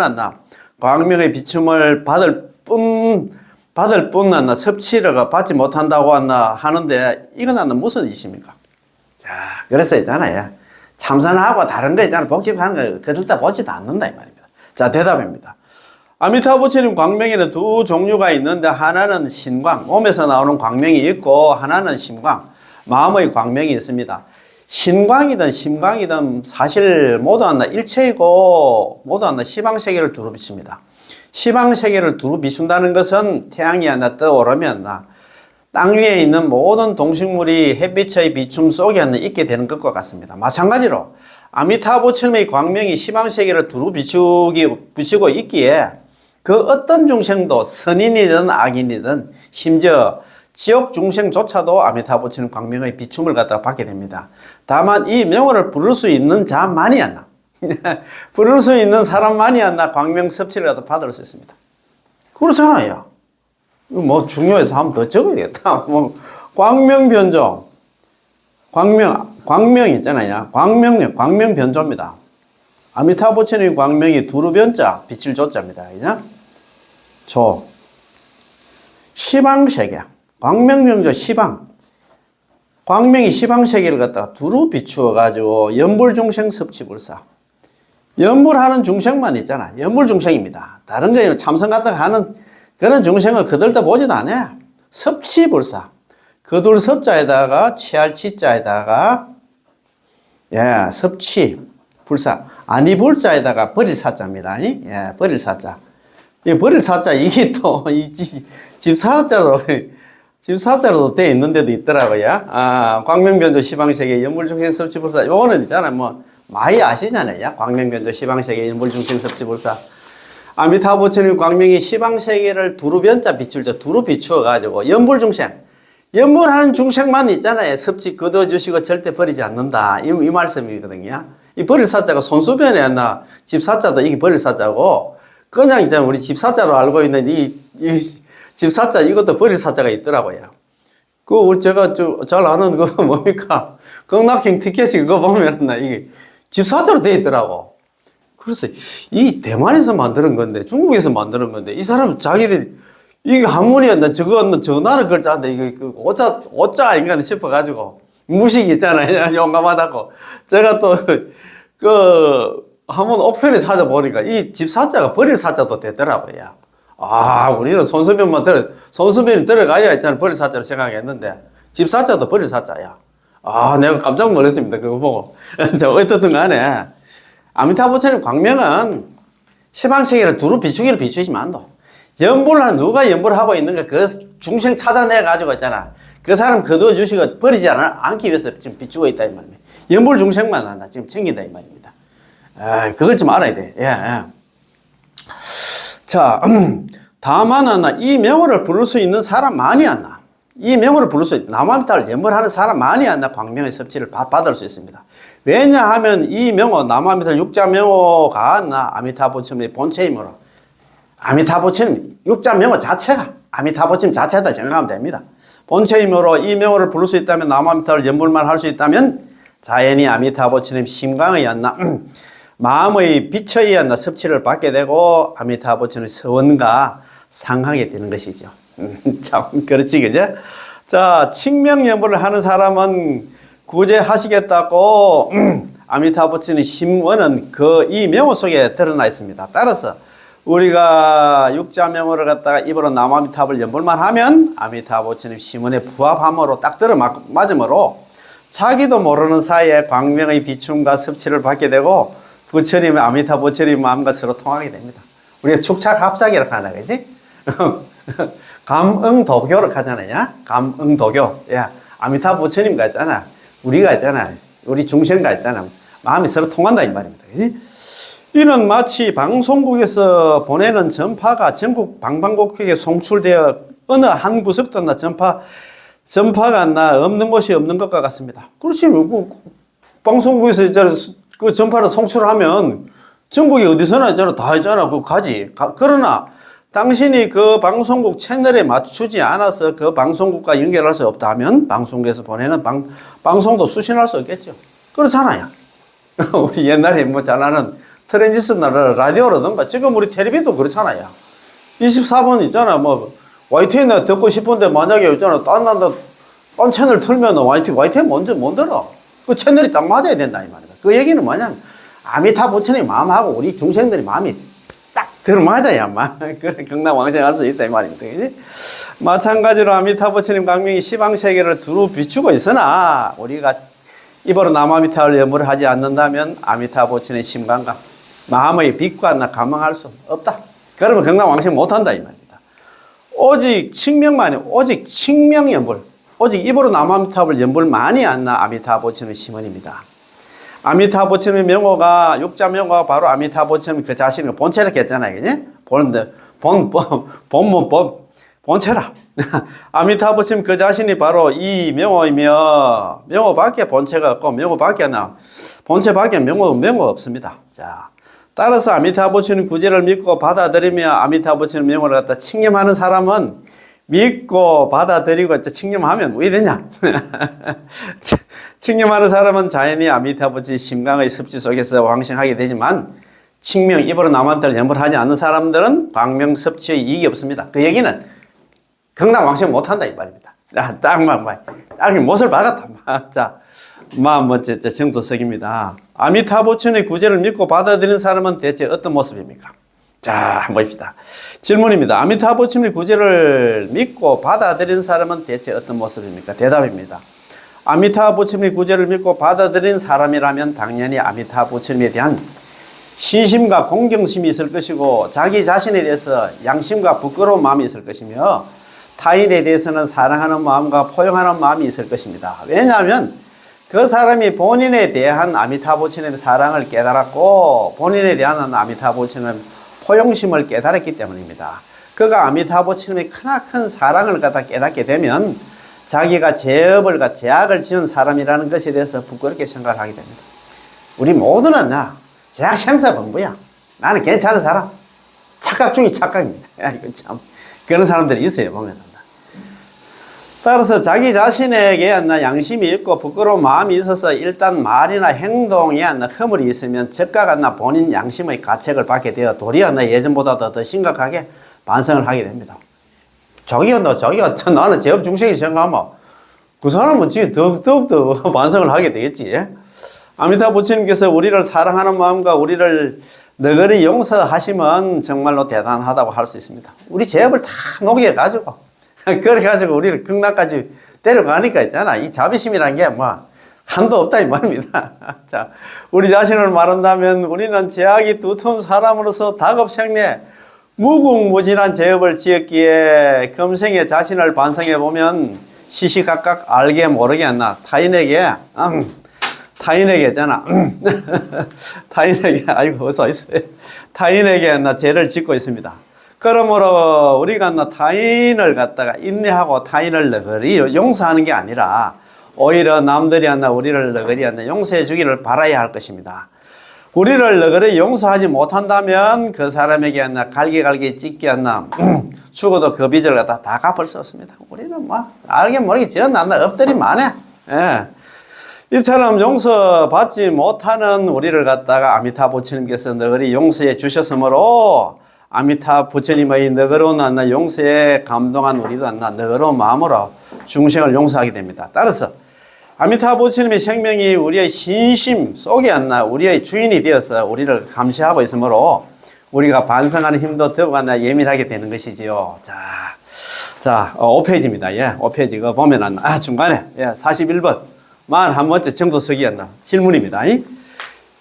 S1: 광명의 비춤을 받을 뿐 섭취를 받지 못한다고 하는데 이건 무슨 뜻입니까? 자, 그래서 있잖아요. 참선하고 다른 거 있잖아요. 복직하는 거 그들 다 보지도 않는다 이 말입니다. 자, 대답입니다. 아미타부처님 광명에는 두 종류가 있는데 하나는 신광, 몸에서 나오는 광명이 있고 하나는 심광, 마음의 광명이 있습니다. 신광이든 심광이든 사실 모두 하나 일체이고 모두 하나 시방세계를 두루 비춥니다. 시방세계를 두루 비춘다는 것은 태양이 하나 떠오르면 땅 위에 있는 모든 동식물이 햇빛의 비춤 속에 있게 되는 것과 같습니다. 마찬가지로 아미타부처님의 광명이 시방세계를 두루 비추고 있기에 그 어떤 중생도 선인이든 악인이든 심지어 지옥 중생조차도 아미타부처님 광명의 비춤을 갖다가 받게 됩니다. 다만 이 명호를 부를 수 있는 자만이 부를 수 있는 사람만이 광명 섭취를 갖다 받을 수 있습니다. 그렇잖아요. 뭐 중요해서 한번 더 적어야겠다. 뭐 광명 변조, 광명 있잖아요. 광명 변조입니다. 아미타부처님 광명이 두루 변자, 빛을 조자입니다. 그죠? 조. 시방세계. 광명명조 시방. 광명이 시방세계를 갖다가 두루 비추어가지고 연불중생 섭취불사. 연불하는 중생만 있잖아. 연불중생입니다. 다른 거 참선 갖다가 하는 그런 중생은 그들도 보지도 않아요. 섭취불사. 그둘 섭자에다가 치할 치자에다가 섭취 불사. 아니불자에다가 버릴 사자입니다. 버릴 사자. 이 버릴 사자 이게 또 집사자로 되어 있는 데도 있더라고요. 광명변조 시방세계 연불중생 섭취불사. 요거는 있잖아요. 뭐 많이 아시잖아요. 광명변조 시방세계 연불중생 섭취불사. 아미타부처님 광명이 시방세계를 두루 변자 비출죠. 두루 비추어가지고 연불중생. 연불하는 중생만 있잖아요. 섭취 거둬주시고 절대 버리지 않는다. 이 말씀이거든요. 이 버릴 사자가 손수변에 집사자도 이게 버릴 사자고 그냥 이제 우리 집사자로 알고 있는 이 집사자 이것도 버릴 사자가 있더라고요. 제가 잘 아는 뭡니까? 극락행 티켓이 그거 보면 이게 집사자로 되어 있더라고. 그래서 이 대만에서 만드는 건데 중국에서 만드는 건데 이 사람은 자기들 이게 한문이었나 저거는 전화를 걸자는데 이게 오자 아닌가 싶어가지고 무식 있잖아요. 용감하다고. 제가 또, 한번 옥편에 찾아보니까 이 집 사자가 버릴 사자도 되더라고요. 아, 우리는 손수변이 들어가야 있잖아. 버릴 사자를 생각했는데, 집 사자도 버릴 사자야. 아, 내가 깜짝 놀랐습니다. 그거 보고. 저, 어떻든 간에, 아미타부처님 광명은 시방세계를 두루 비추기를 비추시면 안 돼. 누가 연불을 하고 있는가, 그 중생 찾아내가지고 있잖아. 그 사람 거두어주시고 버리지 않기 위해서 지금 비추고 있다, 이 말입니다. 연불 중생만 하나 지금 챙긴다, 이 말입니다. 아, 그걸 좀 알아야 돼. 예, 예. 자, 다만, 이 명호를 부를 수 있는 사람 많이 안 나. 이 명호를 부를 수 있는, 남아미타를 연불하는 사람 많이 안 나, 광명의 섭취를 받을 수 있습니다. 왜냐하면 이 명호, 남아미타 육자 명호가 안 나, 아미타부처님의 본체이므로. 아미타부처님, 육자 명호 자체가 아미타부처님 자체다 생각하면 됩니다. 본체이므로 이 명호를 부를 수 있다면, 남아미타를 연불만 할 수 있다면, 자연히 아미타부처님 심강의 안 나, 마음의 빛의 안 나, 섭취를 받게 되고, 아미타부처님 서원과 상하게 되는 것이죠. 참, 그렇지, 그죠? 자, 칭명연불을 하는 사람은 구제하시겠다고, 아미타부처님 심원은 이 명호 속에 드러나 있습니다. 따라서, 우리가 육자명호를 갖다가 입으로 남아미타불 연불만 하면, 아미타부처님 심원에 부합함으로 딱 들어맞으므로, 자기도 모르는 사이에 광명의 비춤과 섭취를 받게 되고, 부처님의 아미타부처님 마음과 서로 통하게 됩니다. 우리가 축착합작이라고 하나, 그지? 감응도교를 하잖아요. 감응도교. 야, 아미타부처님과 있잖아. 우리가 있잖아. 우리 중생과 있잖아. 마음이 서로 통한다, 이 말입니다. 그지? 이는 마치 방송국에서 보내는 전파가 전국 방방곡곡에 송출되어 어느 한 구석도 전파가 없는 곳이 없는 것과 같습니다. 그렇지. 방송국에서 그 전파를 송출하면 전국에 어디서나 있잖아. 다 있잖아. 그거 가지. 그러나 당신이 그 방송국 채널에 맞추지 않아서 그 방송국과 연결할 수 없다 하면 방송국에서 보내는 방송도 수신할 수 없겠죠. 그렇잖아요. 우리 옛날에 잘 아는 트랜지스터 라디오라든가 지금 우리 텔레비도 그렇잖아요. 24번 있잖아. YTN 듣고 싶은데 만약에 있잖아. 딴 채널 틀면 YTN 먼저 못 들어. 그 채널이 딱 맞아야 된다, 이 말이야. 그 얘기는 뭐냐면, 아미타부처님 마음하고 우리 중생들의 마음이 딱 들어맞아야, 그래, 경락왕생할 수 있다, 이 말입니다. 그지? 마찬가지로 아미타부처님 광명이 시방세계를 두루 비추고 있으나, 우리가 입으로 남아미타를 연불을 하지 않는다면, 아미타부처님의 심관과 마음의 빛과 감망할 수 없다. 그러면 경락왕생 못한다, 이 말입니다. 오직 칭명연불. 오직 입으로 남아미타불 연불만이 안 나 아미타부처님의 심원입니다. 아미타부처님의 명호가, 육자 명호가 바로 아미타부처님 그 자신의 본체라고 했잖아요. 그지? 본체라. 아미타부처님 그 자신이 바로 이 명호이며, 명호밖에 본체가 없고, 본체밖에 명호 없습니다. 자. 따라서 아미타부처님 구제를 믿고 받아들이며 아미타부처님 명호를 갖다 칭념하는 사람은 믿고 받아들이고 칭념하면 왜 되냐? 칭념하는 사람은 자연히 아미타부처님 심강의 섭지 속에서 왕생하게 되지만 입으로 남한테를 연불하지 않는 사람들은 광명 섭지의 이익이 없습니다. 그 얘기는 경락왕생 못한다, 이 말입니다. 딱이 못을 박았다. 자, 번째 정도석입니다. 아미타부처님의 구제를 믿고 받아들이는 사람은 대체 어떤 모습입니까? 자, 한번 봅시다. 질문입니다. 아미타부처님의 구제를 믿고 받아들이는 사람은 대체 어떤 모습입니까? 대답입니다. 아미타부처님의 구제를 믿고 받아들이는 사람이라면 당연히 아미타부처님에 대한 신심과 공경심이 있을 것이고 자기 자신에 대해서 양심과 부끄러운 마음이 있을 것이며 타인에 대해서는 사랑하는 마음과 포용하는 마음이 있을 것입니다. 왜냐하면 그 사람이 본인에 대한 아미타부처님의 사랑을 깨달았고 본인에 대한 아미타부처님의 포용심을 깨달았기 때문입니다. 그가 아미타부처님의 크나큰 사랑을 갖다 깨닫게 되면 자기가 제약을 지은 사람이라는 것에 대해서 부끄럽게 생각을 하게 됩니다. 우리 모두는 제약 생사범부야. 나는 괜찮은 사람. 착각 중에 착각입니다. 이거 참 그런 사람들이 있어요, 보면. 따라서 자기 자신에게 양심이 있고 부끄러운 마음이 있어서 일단 말이나 행동에 허물이 있으면 즉각 본인 양심의 가책을 받게 되어 도리어 예전보다 더 심각하게 반성을 하게 됩니다. 나는 제업 중생이 생각하면 그 사람은 지금 더욱더 반성을 하게 되겠지. 아미타 부처님께서 우리를 사랑하는 마음과 우리를 너그리 용서하시면 정말로 대단하다고 할 수 있습니다. 우리 죄업을 다 녹여가지고, 그래가지고 우리를 극락까지 데려가니까 있잖아. 이 자비심이란 게 한도 없다 이 말입니다. 자, 우리 자신을 말한다면 우리는 죄악이 두터운 사람으로서 다급생내 무궁무진한 죄업을 지었기에 금생에 자신을 반성해 보면 시시각각 알게 모르게 한나 타인에게 있잖아. 타인에게 아이고 어서 있어요. 타인에게 나 죄를 짓고 있습니다. 그러므로 우리가 나 타인을 갖다가 인내하고 타인을 너그리 용서하는 게 아니라 오히려 남들이 우리를 너그리 용서해 주기를 바라야 할 것입니다. 우리를 너그리 용서하지 못한다면 그 사람에게 갈기갈기 찢게 죽어도 그 빚을 갖다 다 갚을 수 없습니다. 우리는 알게 모르게 지었나 엎드리 만해. 예. 이처럼 용서받지 못하는 우리를 갖다가 아미타 부처님께서 너그리 용서해 주셨으므로 아미타 부처님의 너그러운 용서에 감동한 우리도 너그러운 마음으로 중생을 용서하게 됩니다. 따라서 아미타 부처님의 생명이 우리의 신심 속에 우리의 주인이 되어서 우리를 감시하고 있으므로 우리가 반성하는 힘도 더욱 예민하게 되는 것이지요. 자, 5페이지입니다. 예, 5페이지 그 보면 중간에 41번 한 번째 정도석이었나 질문입니다.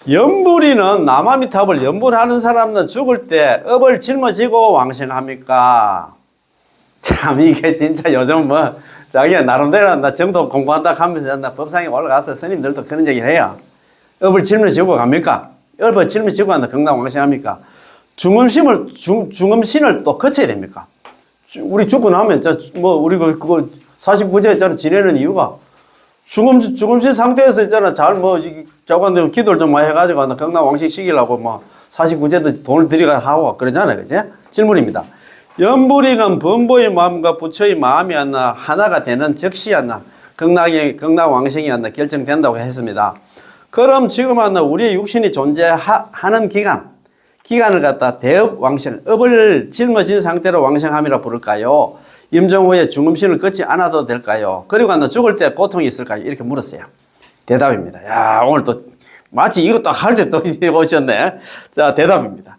S1: 연불이는 남아미탑을 연불하는 사람은 죽을 때 업을 짊어지고 왕생합니까? 참 이게 진짜 요즘 자기가 나름대로 정도 공부한다 하면서 법상에 올라가서 스님들도 그런 얘기를 해요. 업을 짊어지고 갑니까? 업을 짊어지고 경남 왕생합니까? 중음신을 또 거쳐야 됩니까? 우리 죽고 나면 우리 그거 49제 지내는 이유가 중음신 상태에서 있잖아. 저건데 기도를 좀 많이 해가지고 경남 왕식 시키려고 49제도 돈을 들여가 하고 그러잖아요. 그지? 질문입니다. 연불이는 범보의 마음과 부처의 마음이 하나가 되는 즉시 경남 왕생이 결정된다고 했습니다. 그럼 지금 우리의 육신이 존재하는 기간을 갖다 대업 왕생, 업을 짊어진 상태로 왕생함이라 부를까요? 임종 후에 중음신을 걷지 않아도 될까요? 그리고 죽을 때 고통이 있을까요? 이렇게 물었어요. 대답입니다. 야, 오늘 또 마치 이것도 할 때 또 오셨네. 자, 대답입니다.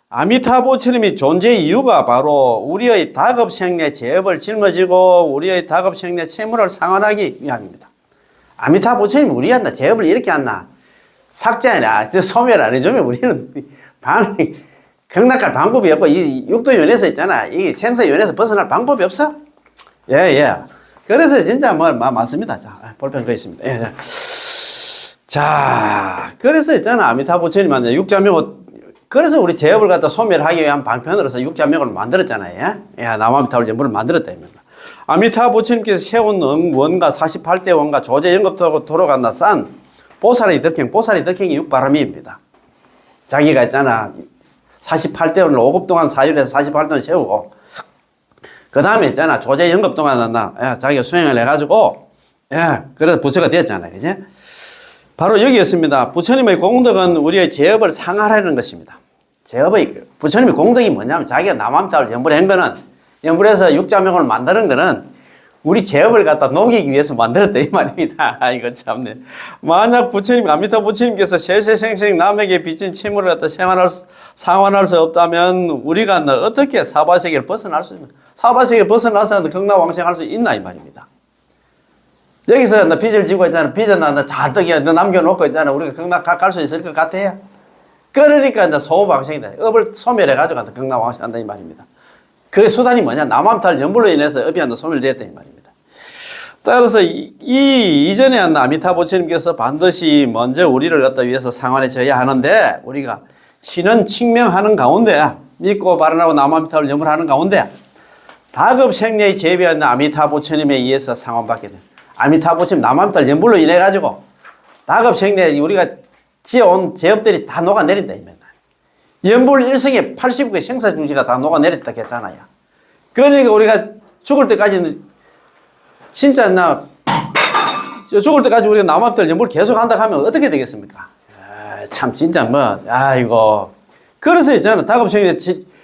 S1: 아미타 부처님이 존재의 이유가 바로 우리의 다급생내 죄업을 짊어지고 우리의 다급생내 채무를 상환하기 위함입니다. 아미타 부처님이 우리가 죄업을 이렇게 삭제하냐, 소멸 안 해주면 우리는 경락할 방법이 없고, 이 육도연에서 있잖아. 이 생사연에서 벗어날 방법이 없어? 예. 그래서 진짜 맞습니다. 자, 볼펜 거 있습니다. 예. 자, 그래서 있잖아. 아미타 부처님한테 육자명을, 그래서 우리 죄업을 갖다 소멸하기 위한 방편으로서 육자명을 만들었잖아요. 예, 남아미타불 전부를 만들었다. 아미타 부처님께서 세운 원가 48대 원가 조제 영겁도로 간다 싼 보살이 덕행이 육바람이입니다. 자기가 있잖아. 48대원을 5급 동안 사유해서 48대원 세우고, 그 다음에 있잖아. 조제 연급 동안 자기가 수행을 해가지고, 그래서 부처가 됐잖아요. 그지? 바로 여기였습니다. 부처님의 공덕은 우리의 죄업을 상할하는 것입니다. 부처님의 공덕이 뭐냐면 자기가 남암탑을 연불한 거는, 연불해서 육자명을 만드는 거는 우리 죄업을 갖다 녹이기 위해서 만들었다 이 말입니다. 이거 참네. 만약 아미타 부처님께서 세세생생 남에게 빚진 채무를 갖다 상환할 수 없다면 우리가 어떻게 사바세계를 벗어날 수 있습니까? 사바세계를 벗어나서 경락왕생할 수 있나 이 말입니다. 여기서 빚을 지고 있잖아. 빚은 잔뜩 남겨놓고 있잖아. 우리가 경락 갈 수 있을 것 같아요. 그러니까 소호방생이다. 업을 소멸해가지고 경락왕생한다 이 말입니다. 그 수단이 뭐냐? 남암탈 연불로 인해서 업이 소멸되었다 이 말입니다. 따라서 이전에 아미타 부처님께서 반드시 먼저 우리를 갖다 위해서 상환해줘야 하는데, 우리가 신은 칭명하는 가운데, 믿고 발언하고 남암탈을 연불하는 가운데 다급생내의 제비한 아미타 부처님에 의해서 상환받게 됩니다. 아미타 부처님 남암탈 연불로 인해 가지고 다급생내 우리가 지어온 제업들이 다 녹아내린다 이 말입니다. 연불 일생에 89개 생사중지가 다 녹아내렸다 했잖아요. 그러니까 우리가 죽을 때까지는 진짜 죽을 때까지 우리가 남암탈 연불 계속 한다 하면 어떻게 되겠습니까? 참 진짜 이거 그래서 있잖아. 다급생에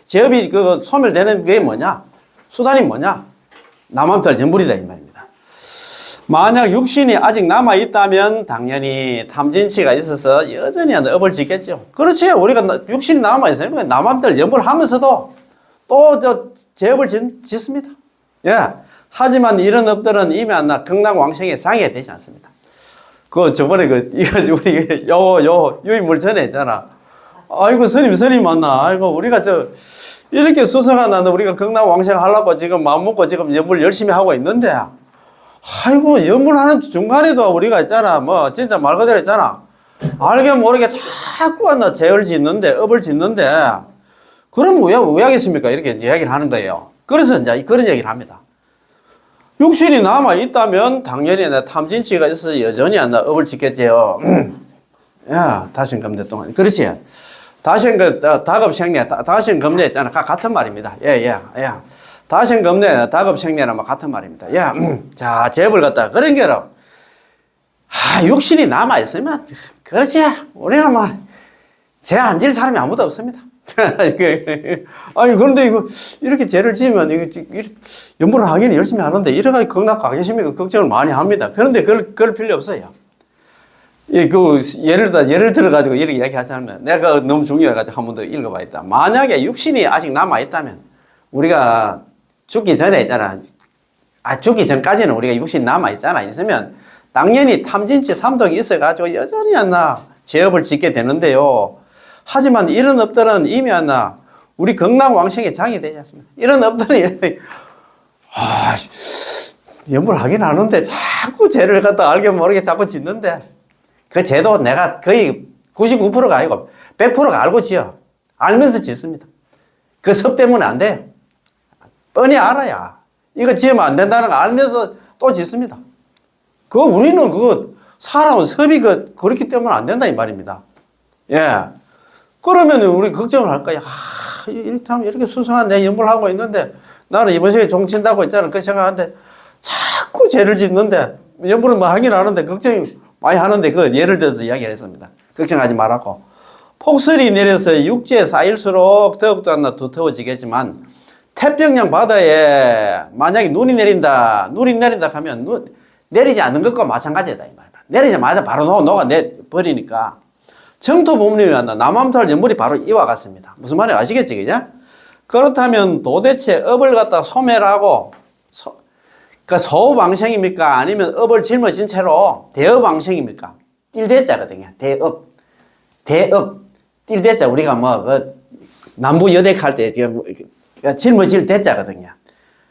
S1: 제업이 소멸되는 게 뭐냐? 수단이 뭐냐? 남암탈 연불이다 이 말입니다. 만약 육신이 아직 남아있다면 당연히 탐진치가 있어서 여전히 업을 짓겠죠. 그렇지. 우리가 육신이 남아있어요. 남한들 염불 하면서도 또 제업을 짓습니다. 예. 하지만 이런 업들은 이미 극락왕생에 장애되지 않습니다. 저번에 이거 우리 유인물 전에 했잖아. 아이고, 스님 맞나. 아이고, 우리가 이렇게 수성한 우리가 극락왕생 하려고 지금 마음먹고 지금 염불 열심히 하고 있는데, 아이고, 염불하는 중간에도 우리가 있잖아. 진짜 말 그대로 있잖아. 알게 모르게 자꾸 제을 짓는데, 업을 짓는데, 그럼 왜 하겠습니까? 이렇게 이야기를 하는 거예요. 그래서 이제 그런 얘기를 합니다. 육신이 남아있다면 당연히 탐진치가 있어서 여전히 업을 짓겠지요. 야, 다신금대 동안. 그렇지. 다급생례, 다신금례 있잖아. 같은 말입니다. 예. 다신금례, 다급생례랑 같은 말입니다. 예. 자, 제업을 갖다가 그런 게로. 육신이 남아있으면, 그렇지. 우리는 죄 안 질 사람이 아무도 없습니다. 아니, 그런데 이렇게 죄를 지으면, 염불을 하기는 열심히 하는데, 이래가지고 극락 가겠습니까? 걱정을 많이 합니다. 그런데 그럴 필요 없어요. 예를 들어가지고 이렇게 이야기하자면, 내가 너무 중요해가지고 한 번 더 읽어봐야겠다. 만약에 육신이 아직 남아있다면, 우리가 죽기 전에 있잖아. 죽기 전까지는 우리가 육신이 남아있잖아. 있으면, 당연히 탐진치 삼독이 있어가지고 여전히 제업을 짓게 되는데요. 하지만 이런 업들은 이미 우리 극락왕생에 장애되지 않습니다. 이런 업들은, 염불 하긴 하는데 자꾸 죄를 갖다 알게 모르게 자꾸 짓는데, 그 죄도 내가 거의 99%가 아니고 100%가 알고 지어. 알면서 짓습니다. 그 섭 때문에 안 돼. 뻔히 알아야. 이거 지으면 안 된다는 거 알면서 또 짓습니다. 우리는 살아온 섭이 그렇기 때문에 안 된다 이 말입니다. 예. 그러면 우리 걱정을 할 거야. 참 이렇게 수상한 내 염불 하고 있는데 나는 이번 생에 종친다고 있잖아. 그 생각하는데 자꾸 죄를 짓는데 염불은 하긴 하는데 걱정 많이 하는데 예를 들어서 이야기를 했습니다. 걱정하지 말라고. 폭설이 내려서 육지에 쌓일수록 더욱더 두터워지겠지만 태평양 바다에 만약에 눈이 내린다 하면 내리지 않는 것과 마찬가지다 이 말이야. 내리자마자 바로 녹아내버리니까 정토 부모님이 남함탈 염불이 바로 이와 같습니다. 무슨 말인지 아시겠지, 그죠? 그렇다면 도대체 업을 갖다 소멸하고, 소업왕생입니까? 아니면 업을 짊어진 채로 대업왕생입니까? 띨대자거든요. 띨대자. 우리가 남부 여대할 때 짊어질 대자거든요.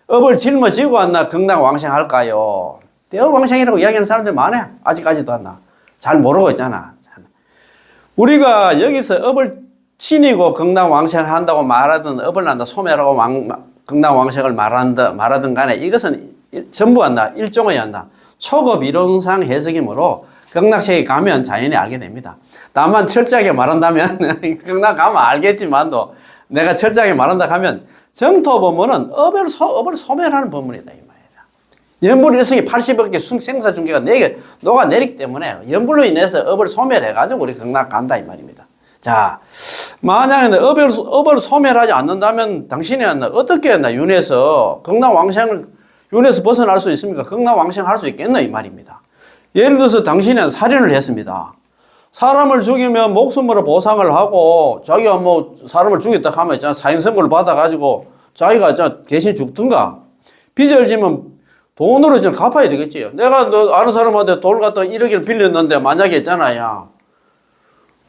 S1: 업을 짊어지고 극락왕생할까요? 대업왕생이라고 이야기하는 사람들 많아. 아직까지도 잘 모르고 있잖아. 우리가 여기서 업을 치니고 극락왕생한다고 말하든 업을 소멸하고 극락왕생을 말하든 간에 이것은 전부 일종의 초급 이론상 해석이므로 극락세계 가면 자연히 알게 됩니다. 다만 철저하게 말한다면 극락 가면 알겠지만도 내가 철저하게 말한다 하면 정토 법문은 업을 소멸하는 법문이다 이 말이야. 염불 일성이 80억 개 생사 중계가 녹아내리기 때문에 염불로 인해서 업을 소멸해가지고 우리 극락 간다 이 말입니다. 자, 만약에 업을 소멸하지 않는다면 당신이 어떻게 윤회에서 극락왕생을 윤회에서 벗어날 수 있습니까? 극락왕생 할 수 있겠나 이 말입니다. 예를 들어서 당신이 살인을 했습니다. 사람을 죽이면 목숨으로 보상을 하고 자기가 사람을 죽였다 하면 있잖아. 사형선고를 받아가지고 자기가 대신 죽든가 빚을 지면 돈으로 좀 갚아야 되겠지요. 내가 아는 사람한테 돈을 갖다 1억을 빌렸는데 만약에 있잖아요.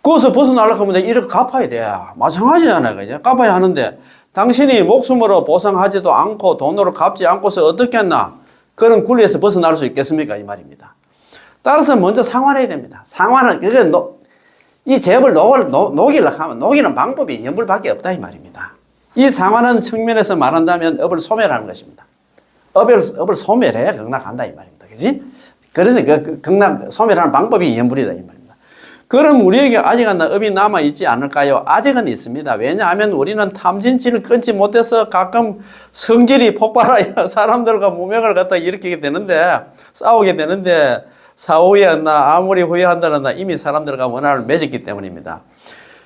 S1: 거기서 벗어나려고 하면 1억 갚아야 돼. 마찬가지잖아요. 그죠? 갚아야 하는데 당신이 목숨으로 보상하지도 않고 돈으로 갚지 않고서 어떻게 했나? 그런 굴레에서 벗어날 수 있겠습니까? 이 말입니다. 따라서 먼저 상환해야 됩니다. 상환은 이 제업을 녹이려고 하면 녹이는 방법이 염불밖에 없다 이 말입니다. 이 상환하는 측면에서 말한다면 업을 소멸하는 것입니다. 업을 소멸해야 극락한다 이 말입니다. 그지? 그래서 극락 소멸하는 방법이 염불이다 이 말입니다. 그럼 우리에게 아직 업이 남아있지 않을까요? 아직은 있습니다. 왜냐하면 우리는 탐진치를 끊지 못해서 가끔 성질이 폭발하여 사람들과 무명을 갖다 일으키게 되는데, 싸우게 되는데, 사후에 아무리 후회한다나 이미 사람들과 원한을 맺었기 때문입니다.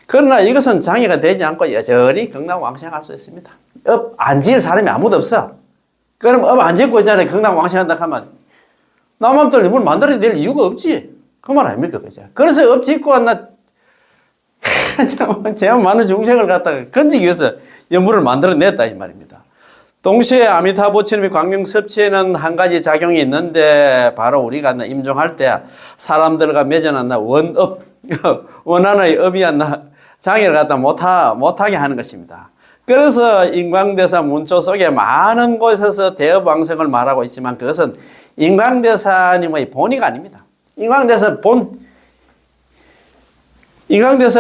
S1: 그러나 이것은 장애가 되지 않고 여전히 극락왕생할 수 있습니다. 업 안 지을 사람이 아무도 없어. 그럼 업 안 짓고 있잖아요. 극락왕생한다 하면 남아미타불 연불을 만들어야 될 이유가 없지. 그 말 아닙니까? 그죠? 그래서 업짓고 왔나, 제가 많은 중생을 갖다가 건지기 위해서 연불을 만들어냈다, 이 말입니다. 동시에 아미타부처님이 광명 섭취에는 한 가지 작용이 있는데, 바로 우리가 임종할 때 사람들과 맺어놨 원업, 원한의 업이었나, 장애를 갖다 못하게 하는 것입니다. 그래서 인광대사 문초 속에 많은 곳에서 대업왕성을 말하고 있지만 그것은 인광대사님의 본의가 아닙니다. 인광대사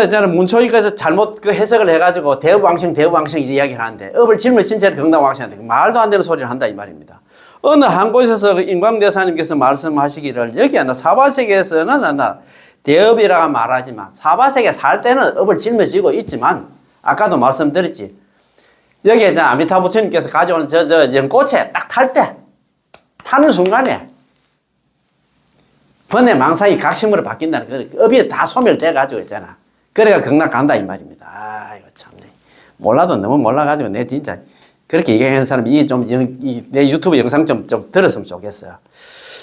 S1: 있잖아요. 문초이가 잘못 그 해석을 해가지고 대업왕성 이야기를 하는데 업을 짊어진 채로 경당왕성한테 말도 안 되는 소리를 한다 이 말입니다. 어느 한 곳에서 그 인광대사님께서 말씀하시기를 여기 사바세계에서는 대업이라고 말하지만 사바세계 살 때는 업을 짊어지고 있지만 아까도 말씀드렸지. 여기에 아미타 부처님께서 가져오는 연꽃에 딱 타는 순간에 번뇌 망상이 각심으로 바뀐다는 그 업이 다 소멸돼가지고 있잖아. 그래가 극락 간다 이 말입니다. 아, 이거 참네. 몰라도 너무 몰라가지고 내 진짜 그렇게 얘기하는 사람이 내 유튜브 영상 좀 들었으면 좋겠어요.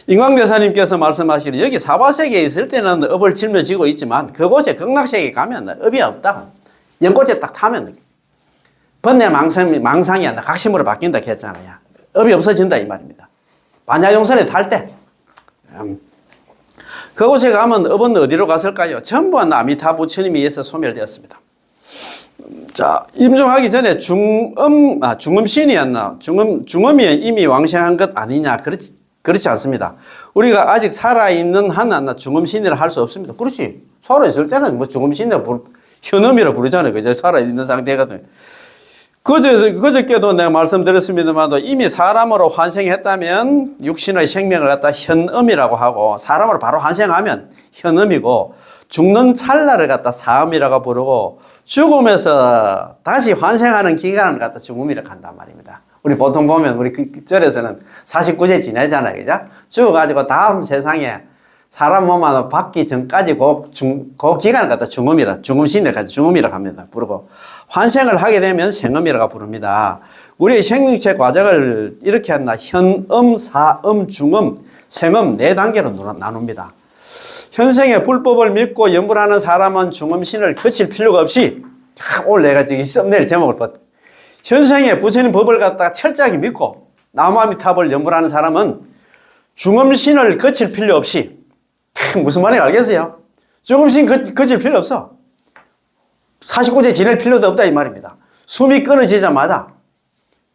S1: 인광대사님께서 말씀하시기를 여기 사바세계에 있을 때는 업을 짊어지고 있지만 그곳에 극락세계에 가면 업이 없다. 연꽃에 딱 타면 번뇌 망상이 아니라 각심으로 바뀐다 했잖아요. 업이 없어진다 이 말입니다. 반야용선에 탈 때 그곳에 가면 업은 어디로 갔을까요? 전부 아미타 부처님에 의해서 소멸되었습니다. 자, 임종하기 전에 중음신이었나? 중음이 이미 왕생한 것 아니냐? 그렇지 않습니다. 우리가 아직 살아있는 한 중음신이라 할 수 없습니다. 그렇지. 살아있을 때는 뭐 중음신이라고 현음이라 부르잖아요. 그죠? 살아있는 상태거든. 그저께도 내가 말씀드렸습니다만 이미 사람으로 환생했다면 육신의 생명을 갖다 현음이라고 하고 사람으로 바로 환생하면 현음이고 죽는 찰나를 갖다 사음이라고 부르고 죽음에서 다시 환생하는 기간을 갖다 죽음이라고 한단 말입니다. 우리 보통 보면 우리 절에서는 49세 지내잖아요. 그죠? 죽어가지고 다음 세상에 사람 몸 하나 받기 전까지 그 기간을 갖다 중음신을 갖다 중음이라고 합니다. 부르고 환생을 하게 되면 생음이라고 부릅니다. 우리의 생명체 과정을 이렇게 한다. 현음, 사음, 중음, 생음 네 단계로 나눕니다. 현생의 불법을 믿고 연불하는 사람은 중음신을 거칠 필요가 없이 오늘 내가 저기 썸네일 제목을 봤다. 현생의 부처님 법을 갖다가 철저하게 믿고 나무아미타불을 연불하는 사람은 중음신을 거칠 필요 없이 무슨 말인지 알겠어요? 중음신 거칠 필요 없어. 49세 지낼 필요도 없다 이 말입니다. 숨이 끊어지자마자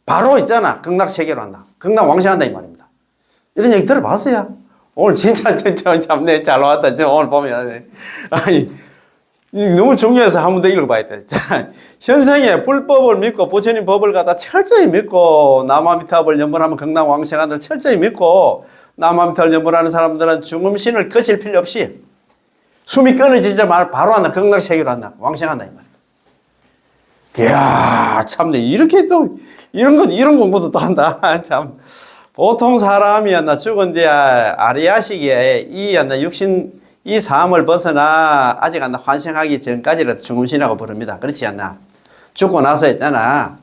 S1: 바로 있잖아. 극락세계로 한다. 극락왕생한다 이 말입니다. 이런 얘기 들어봤어요? 오늘 진짜 참내 잘 나왔다. 오늘 보면 아니 너무 중요해서 한 번 더 읽어봐야 돼. 자, 현생에 불법을 믿고 부처님 법을 갖다 철저히 믿고 나무아미타불을 연불하면 극락왕생한다를 철저히 믿고 나무아미타불을 연불하는 사람들은 중음신을 거칠 필요 없이 숨이 끊어지자마자 바로 한다. 극락세계로 한다. 왕생한다 이 말이야. 이야 참네. 이렇게 또 이런 공부도 또 한다. 참 보통 사람이 죽은 뒤에 아리아시기에 육신 이 삶을 벗어나 아직 환생하기 전까지라도 중음신이라고 부릅니다. 그렇지 않나? 죽고 나서 있잖아.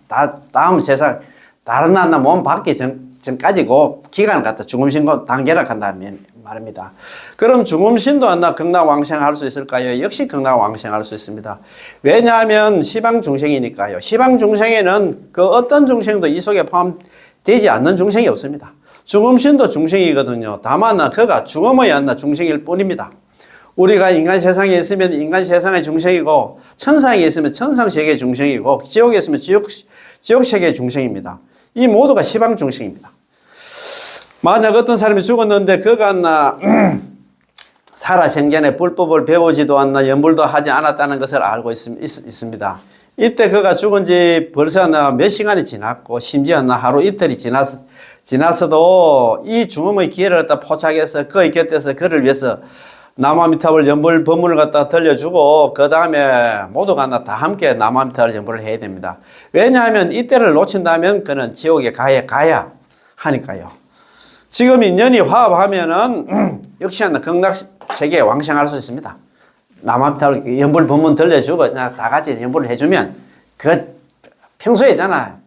S1: 다음 세상 다른 몸 받기 전까지고 기간을 갖다 중음신 단계라 한다면 말입니다. 그럼 중음신도 극락왕생할 수 있을까요? 역시 극락왕생할 수 있습니다. 왜냐하면 시방중생이니까요. 시방중생에는 그 어떤 중생도 이 속에 포함되지 않는 중생이 없습니다. 중음신도 중생이거든요. 다만 그가 중음의 중생일 뿐입니다. 우리가 인간 세상에 있으면 인간 세상의 중생이고 천상에 있으면 천상세계의 중생이고 지옥에 있으면 지옥세계의 중생입니다. 이 모두가 시방중생입니다. 만약 어떤 사람이 죽었는데 그가 살아생전에 불법을 배우지도 않나 연불도 하지 않았다는 것을 알고 있습니다. 이때 그가 죽은 지 벌써 몇 시간이 지났고 심지어 하루 이틀이 지나서도 이 죽음의 기회를 갖다 포착해서 그의 곁에서 그를 위해서 나무아미타불 연불 법문을 갖다 들려주고 그 다음에 모두가 다 함께 나무아미타불 연불을 해야 됩니다. 왜냐하면 이때를 놓친다면 그는 지옥에 가야 하니까요. 지금 인연이 화합하면은 역시 극락세계에 왕생할 수 있습니다. 나무아미타불 연불 법문 들려주고 다 같이 연불을 해주면 그 평소에 있잖아.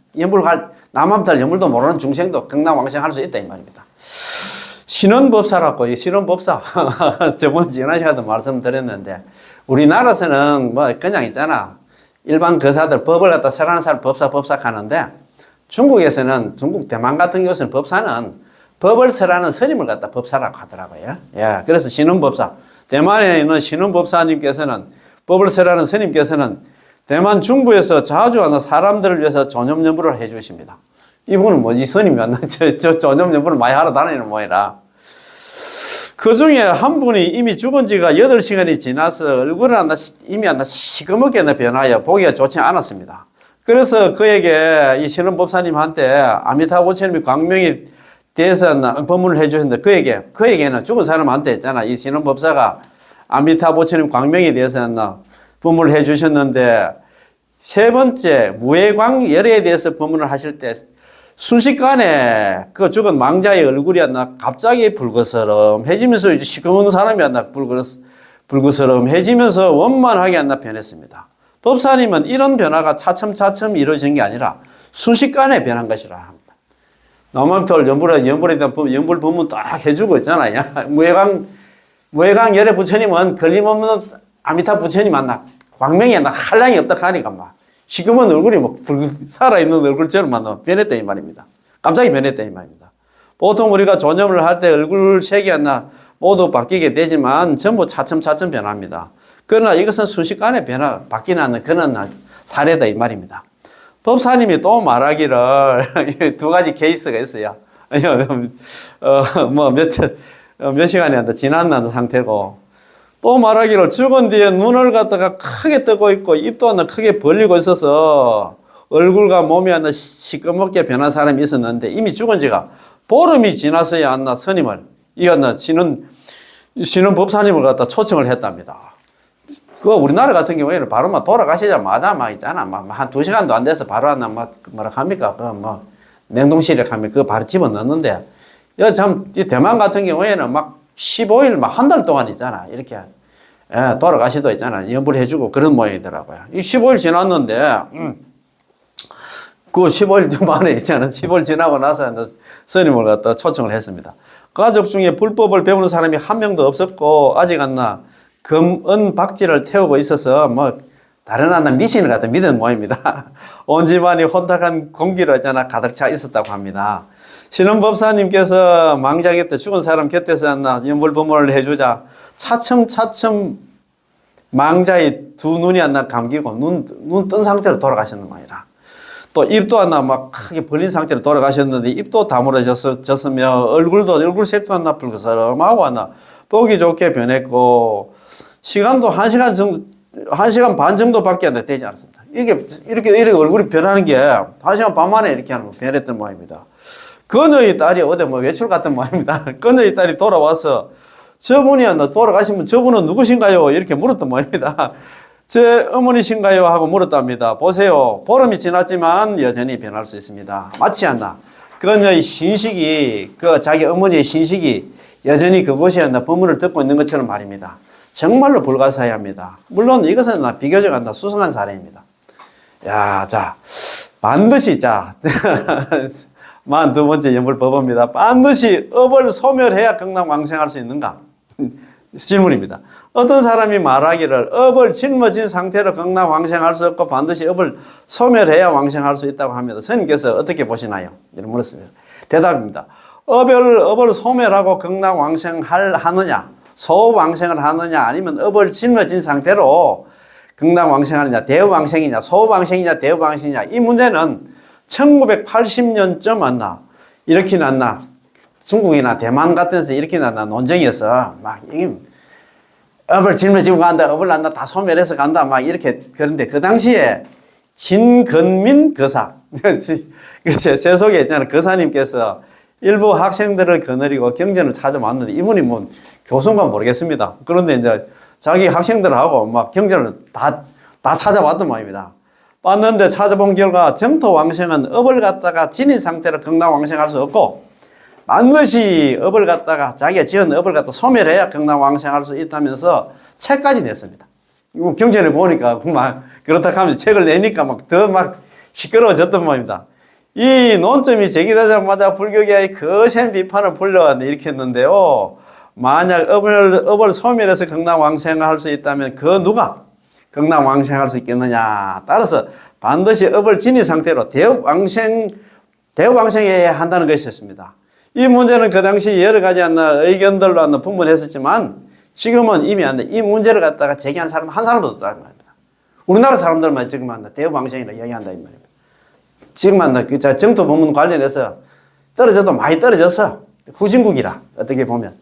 S1: 나무아미타불 연불도 모르는 중생도 극락왕생할 수 있다 이 말입니다. 신원법사라고, 이 신원법사. 저번 지난 시간에도 말씀드렸는데, 우리나라에서는 뭐 그냥 있잖아. 일반 거사들 법을 갖다 설하는 사람 법사 하는데, 중국에서는, 중국 대만 같은 경우에는 법사는 법을 설하는 스님을 갖다 법사라고 하더라고요. 예, 그래서 신원법사. 대만에 있는 신원법사님께서는, 법을 설하는 스님께서는 대만 중부에서 자주 하는 사람들을 위해서 전염연부를 해 주십니다. 이분은 뭐, 이 스님이 왔나? 저 전염연부를 많이 하러 다니는 모이라. 그 중에 한 분이 이미 죽은 지가 8시간이 지나서 얼굴은 이미 시커멓게 변하여 보기가 좋지 않았습니다. 그래서 그에게 이 신원법사님한테 아미타부처님이 광명이 돼서 법문을 해 주셨는데 그에게는 죽은 사람한테 있잖아. 이 신원법사가 아미타부처님 광명이 돼서 법문을 해 주셨는데 세 번째 무해광열애에 대해서 법문을 하실 때 순식간에 그 죽은 망자의 얼굴이 갑자기 불거스름해지면서 시커먼 사람이 불거스름해지면서 원만하게 변했습니다. 법사님은 이런 변화가 차츰차츰 이루어진 게 아니라 순식간에 변한 것이라 합니다. 남한톨 연불에 대한 연불 법문 딱 해주고 있잖아요. 무해광열애 부처님은 걸림없는 아미타 부처님 광명이 한량이 없다 하니까 시커먼 얼굴이 살아있는 얼굴처럼 변했다 이 말입니다. 갑자기 변했다 이 말입니다. 보통 우리가 존염을 할 때 얼굴 색이 모두 바뀌게 되지만 전부 차츰차츰 변합니다. 그러나 이것은 순식간에 바뀌는 그런 사례다 이 말입니다. 법사님이 또 말하기를 두 가지 케이스가 있어요. 몇 시간이 지난 상태고 또 말하기를 죽은 뒤에 눈을 갖다가 크게 뜨고 있고 입도 크게 벌리고 있어서 얼굴과 몸이 시꺼멓게 변한 사람이 있었는데 이미 죽은 지가 보름이 지났어야 스님을 신은 법사님을 갖다 초청을 했답니다. 그 우리나라 같은 경우에는 바로 돌아가시자마자 있잖아. 한 2시간도 안 돼서 바로 뭐라 합니까? 냉동실에 가면 그거 바로 집어 넣는데 이 대만 같은 경우에는 15일 한 달 동안 있잖아. 이렇게 돌아가시도 있잖아. 연불 해주고 그런 모양이더라고요. 이 15일 지났는데 그 15일 만에 있잖아. 15일 지나고 나서 스님을 갖다 초청을 했습니다. 가족 중에 불법을 배우는 사람이 한 명도 없었고 아직 금은 박지를 태우고 있어서 다른 미신을 갖다 믿은 모양입니다. 온 집안이 혼탁한 공기로 있잖아. 가득 차 있었다고 합니다. 신원법사님께서 망자 곁에 죽은 사람 곁에서 연불 법문을 해주자 차츰차츰 망자의 두 눈이 감기고 눈 뜬 상태로 돌아가셨는 모양이라. 또 입도 크게 벌린 상태로 돌아가셨는데 입도 다물어졌으며 얼굴색도 불그스름하고 보기 좋게 변했고 시간도 1시간 반 정도밖에 되지 않았습니다. 이렇게 얼굴이 변하는 게 1시간 반 만에 이렇게 변했던 모양입니다. 그녀의 딸이 어디 외출 갔던 모양입니다. 그녀의 딸이 돌아와서 저분이 돌아가시면 저분은 누구신가요? 이렇게 물었던 모양입니다. 제 어머니신가요? 하고 물었답니다. 보세요. 보름이 지났지만 여전히 변할 수 있습니다. 마치 그녀의 신식이 자기 어머니의 신식이 여전히 그곳에 법문을 듣고 있는 것처럼 말입니다. 정말로 불가사의합니다. 물론 이것은 비교적 수승한 사례입니다. 반드시 42번째 연불법입니다. 반드시 업을 소멸해야 극락왕생할 수 있는가? 질문입니다. 어떤 사람이 말하기를 업을 짊어진 상태로 극락왕생할 수 없고 반드시 업을 소멸해야 왕생할 수 있다고 합니다. 스님께서 어떻게 보시나요? 이런 물었습니다. 대답입니다. 업을 소멸하고 극락왕생하느냐, 소왕생을 하느냐, 아니면 업을 짊어진 상태로 극락왕생하느냐, 대왕생이냐, 소왕생이냐, 대왕생이냐, 이 문제는 1980년쯤 이렇게 중국이나 대만 같은 데서 이렇게 논쟁이었어. 이게 업을 짊어지고 간다, 업을 다 소멸해서 간다, 이렇게. 그런데 그 당시에 진건민 거사, 세속에 있잖아. 거사님께서 일부 학생들을 거느리고 경전을 찾아왔는데 이분이 교수인가 모르겠습니다. 그런데 이제 자기 학생들하고 경전을 다 찾아왔던 모양입니다. 봤는데 찾아본 결과 정토왕생은 업을 갖다가 지닌 상태로 극락왕생할 수 없고 반드시 업을 갖다가 자기가 지은 업을 갖다 소멸해야 극락왕생할 수 있다면서 책까지 냈습니다. 경전에 보니까 그렇다 하면서 책을 내니까 더 시끄러워졌던 모양입니다. 이 논점이 제기되자마자 불교계의 거센 비판을 불러일으켰는데요. 만약 업을 소멸해서 극락왕생할 수 있다면 그 누가 극락왕생할 수 있겠느냐. 따라서 반드시 업을 진의 상태로 대업왕생해야 한다는 것이었습니다. 이 문제는 그 당시 여러 가지 의견들로 분분했었지만 지금은 이미 이 문제를 갖다가 제기한 사람 한 사람도 없다는 말입니다. 우리나라 사람들만 지금 대업왕생이라고 이야기한다 이 말입니다. 지금 정토 법문 관련해서 떨어져도 많이 떨어졌어. 후진국이라 어떻게 보면.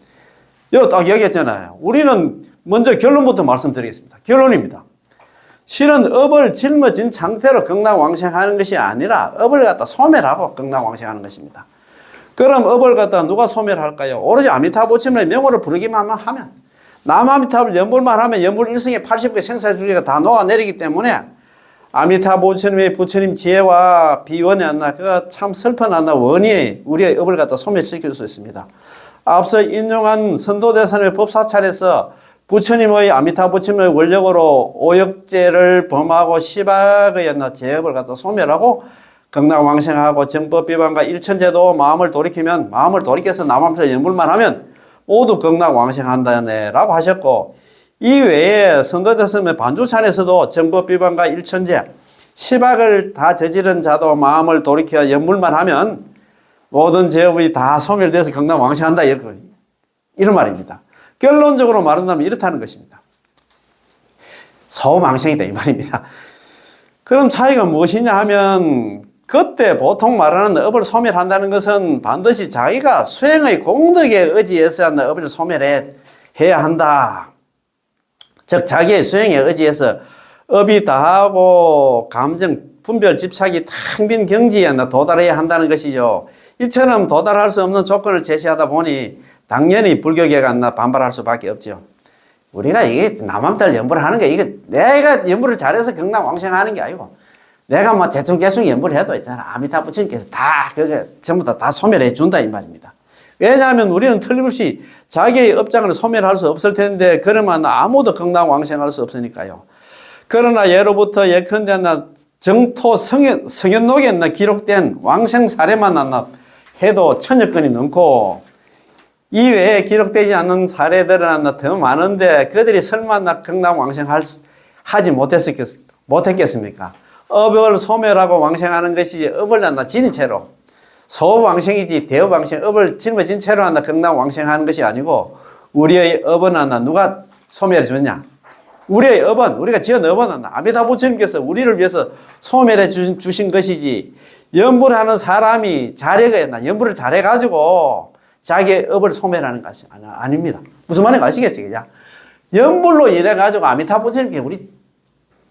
S1: 이거 딱 얘기했잖아요. 우리는 먼저 결론부터 말씀드리겠습니다. 결론입니다. 실은 업을 짊어진 상태로 극락왕생하는 것이 아니라 업을 갖다 소멸하고 극락왕생하는 것입니다. 그럼 업을 갖다 누가 소멸할까요? 오로지 아미타부침의 명호를 부르기만 하면 남아미타불 연불만 하면 연불 일성의 80개 생사주기가 다 녹아내리기 때문에 아미타부침의 부처님 지혜와 비원이 그가 참 슬픈 원이 우리의 업을 갖다 소멸시킬 수 있습니다. 앞서 인용한 선도대선의 법사찰에서 부처님의 아미타부침의 원력으로 오역죄를 범하고 시박의 제업을 갖다 소멸하고 극락왕생하고 정법비방과 일천제도 마음을 돌이키면 마음을 돌이켜서 남아미타 연불만 하면 모두 극락왕생한다네라고 하셨고, 이 외에 선도대선의 반주찬에서도 정법비방과 일천제 시박을 다 저지른 자도 마음을 돌이켜 연불만 하면 모든 제업이 다 소멸돼서 극락왕생한다 이런 말입니다. 결론적으로 말한다면 이렇다는 것입니다. 소망생이다 이 말입니다. 그럼 차이가 무엇이냐 하면 그때 보통 말하는 업을 소멸한다는 것은 반드시 자기가 수행의 공덕에 의지해서 업을 소멸해야 한다. 즉 자기의 수행에 의지해서 업이 다하고 감정, 분별, 집착이 탁 빈 경지에 도달해야 한다는 것이죠. 이처럼 도달할 수 없는 조건을 제시하다 보니 당연히 불교계가 반발할 수밖에 없죠. 우리가 이게 남한들 연불을 하는 게 이게 내가 연불을 잘해서 극락왕생하는 게 아니고 내가 대충 연불을 해도 있잖아. 아미타부침께서 다 그게 전부 다 소멸해 준다 이 말입니다. 왜냐하면 우리는 틀림없이 자기의 업장을 소멸할 수 없을 텐데 그러면 아무도 극락왕생할 수 없으니까요. 그러나 예로부터 예컨대 정토 성현록에 기록된 왕생 사례만 해도 1000여 건이 넘고 이외에 기록되지 않는 사례들은 더 많은데 그들이 설마 극락왕생하지 못했겠습니까? 업을 소멸하고 왕생하는 것이지 업을 지닌 채로 소왕생이지 대업왕생 업을 짊어진 채로 극락왕생하는 것이 아니고 우리의 업은 누가 소멸해 줬냐? 우리의 업은 우리가 지은 업은 아미타부처님께서 우리를 위해서 소멸해 주신 것이지 연불하는 사람이 자력에 연불을 잘해가지고 자기의 업을 소멸하는 것이 아닙니다. 무슨 말인지 아시겠지? 그냥 연불로 인해가지고 아미타부처님께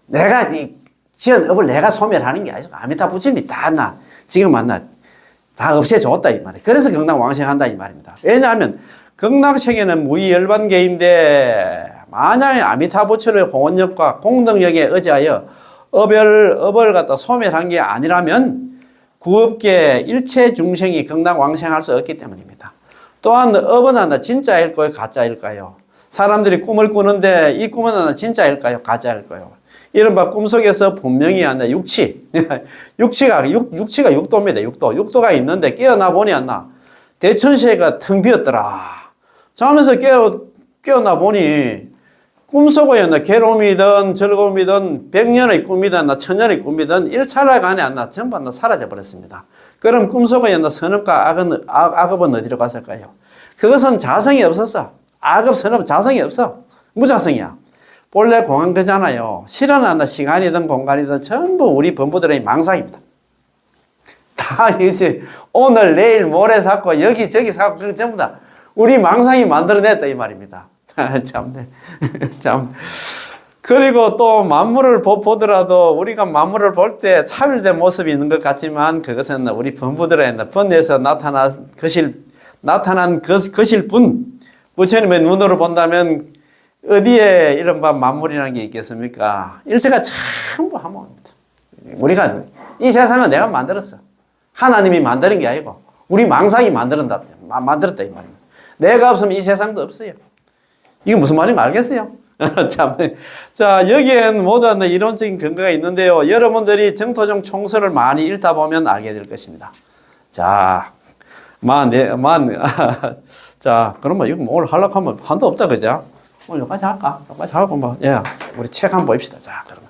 S1: 내가 지은 업을 내가 소멸하는 게 아니고 아미타부처님이 다 지금 다 없애줬다 이 말이에요. 그래서 극락왕생한다 이 말입니다. 왜냐하면 극락세계는 무의열반계인데 만약에 아미타부처의 공원력과 공덕력에 의지하여 업을 갖다 소멸한 게 아니라면 구업계 일체 중생이 극락왕생할 수 없기 때문입니다. 또한 업은 진짜일까요? 가짜일까요? 사람들이 꿈을 꾸는데 이 꿈은 진짜일까요? 가짜일까요? 이른바 꿈속에서 분명히 육치가 육도입니다. 육도가 있는데 깨어나 보니 대천시가 텅 비었더라. 자면서 깨어나 보니 꿈속에 괴로움이든 즐거움이든 100년의 꿈이든 1000년의 꿈이든 일찰나간에 전부 사라져 버렸습니다. 그럼 꿈속에 선업과 악업은 어디로 갔을까요? 그것은 자성이 없었어. 악업, 선업, 자성이 없어. 무자성이야. 본래 공한 거잖아요. 실은 시간이든 공간이든 전부 우리 범부들의 망상입니다. 다 이제 오늘 내일 모레 샀고 여기저기 사고 그 전부 다 우리 망상이 만들어냈다 이 말입니다. 참네. 참. 그리고 또 만물을 보더라도 우리가 만물을 볼 때 차별된 모습이 있는 것 같지만 그것은 우리 범부들의 번뇌에서 나타난 것일 뿐 부처님의 눈으로 본다면 어디에 이른바 만물이라는 게 있겠습니까? 일체가 전부 하모입니다. 우리가 이 세상은 내가 만들었어. 하나님이 만드는 게 아니고 우리 망상이 만들었다 이 말입니다. 내가 없으면 이 세상도 없어요. 이게 무슨 말인지 알겠어요? 참. 자, 여기엔 모든 이론적인 근거가 있는데요. 여러분들이 정토종 총서를 많이 읽다 보면 알게 될 것입니다. 자, 자, 그러면 이거 오늘 하려고 하면 한도 없다, 그죠? 오늘 여기까지 할까? 여기까지 하고, 예, 우리 책 한번 봅시다. 자, 그러면.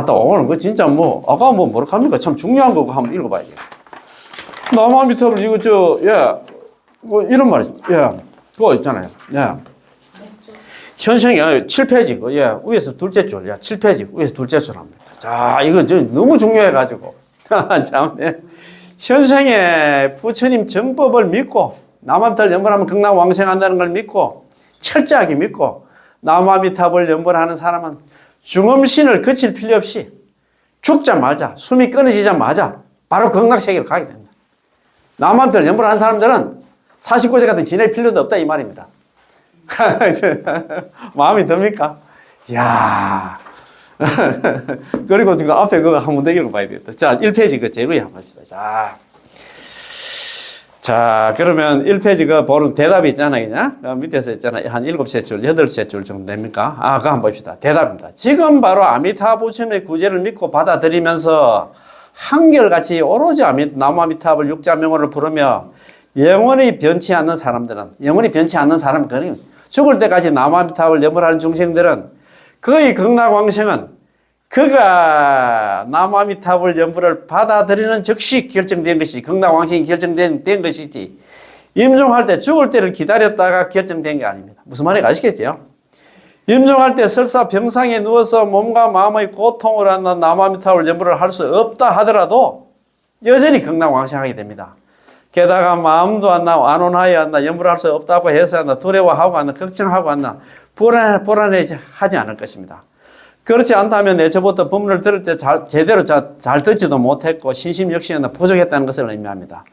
S1: 또 오늘 그 진짜 아까 뭐라 합니까? 참 중요한 거 한번 읽어봐야지. 나무아미타불 이거 이런 말이 있어요. 예, 그거 있잖아요. 예. 현생이 7페이지, 예, 위에서 둘째 줄, 7페이지, 위에서 둘째 줄 합니다. 자, 이거 너무 중요해가지고. 참, 네. 현생에 부처님 정법을 믿고, 남한탈 연불하면 극락왕생한다는 걸 믿고, 철저하게 믿고, 나무아미타불 연불하는 사람은 중음신을 거칠 필요 없이 죽자마자, 숨이 끊어지자마자 바로 극락세계로 가게 된다. 남한탈 연불하는 사람들은 49세 같은 지낼 필요도 없다, 이 말입니다. 마음이 듭니까? 이야. 그리고 지금 앞에 그거 한번 더 읽어봐야 되겠다. 자, 1페이지 그 제로에 한번 합시다. 자, 그러면 1페이지 그 보는 대답이 있잖아요. 그냥? 밑에서 있잖아요. 한 7세 줄, 8세 줄 정도 됩니까? 그거 한번 봅시다. 대답입니다. 지금 바로 아미타 부처님의 구제를 믿고 받아들이면서 한결같이 오로지 나무아미타불 육자명호를 부르며 영원히 변치 않는 사람들은, 죽을 때까지 나무아미타불 연불하는 중생들은 그의 극락왕생은 그가 나무아미타불 연불을 받아들이는 즉시 결정된 것이 극락왕생이 결정된 것이지 임종할 때 죽을 때를 기다렸다가 결정된 게 아닙니다. 무슨 말인지 아시겠죠? 임종할 때 설사 병상에 누워서 몸과 마음의 고통을 하는 나무아미타불 연불을 할 수 없다 하더라도 여전히 극락왕생하게 됩니다. 게다가 마음도 안 나, 안온하여 한다, 연불할 수 없다고 해서 한다, 두려워하고 한다, 걱정하고 한다, 불안해하지 않을 것입니다. 그렇지 않다면 애초부터 법문을 들을 때 제대로 잘 듣지도 못했고 신심 역시나 부족했다는 것을 의미합니다.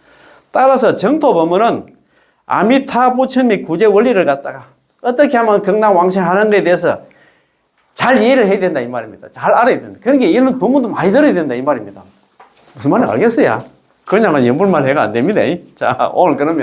S1: 따라서 정토 법문은 아미타 부처님의 구제 원리를 갖다가 어떻게 하면 극락왕생하는 것에 대해서 잘 이해를 해야 된다, 이 말입니다. 잘 알아야 된다. 그러니까 이런 법문도 많이 들어야 된다, 이 말입니다. 무슨 말인지 알겠어요? 그냥 연불만 해가 안 됩니다. 자, 오늘 그러면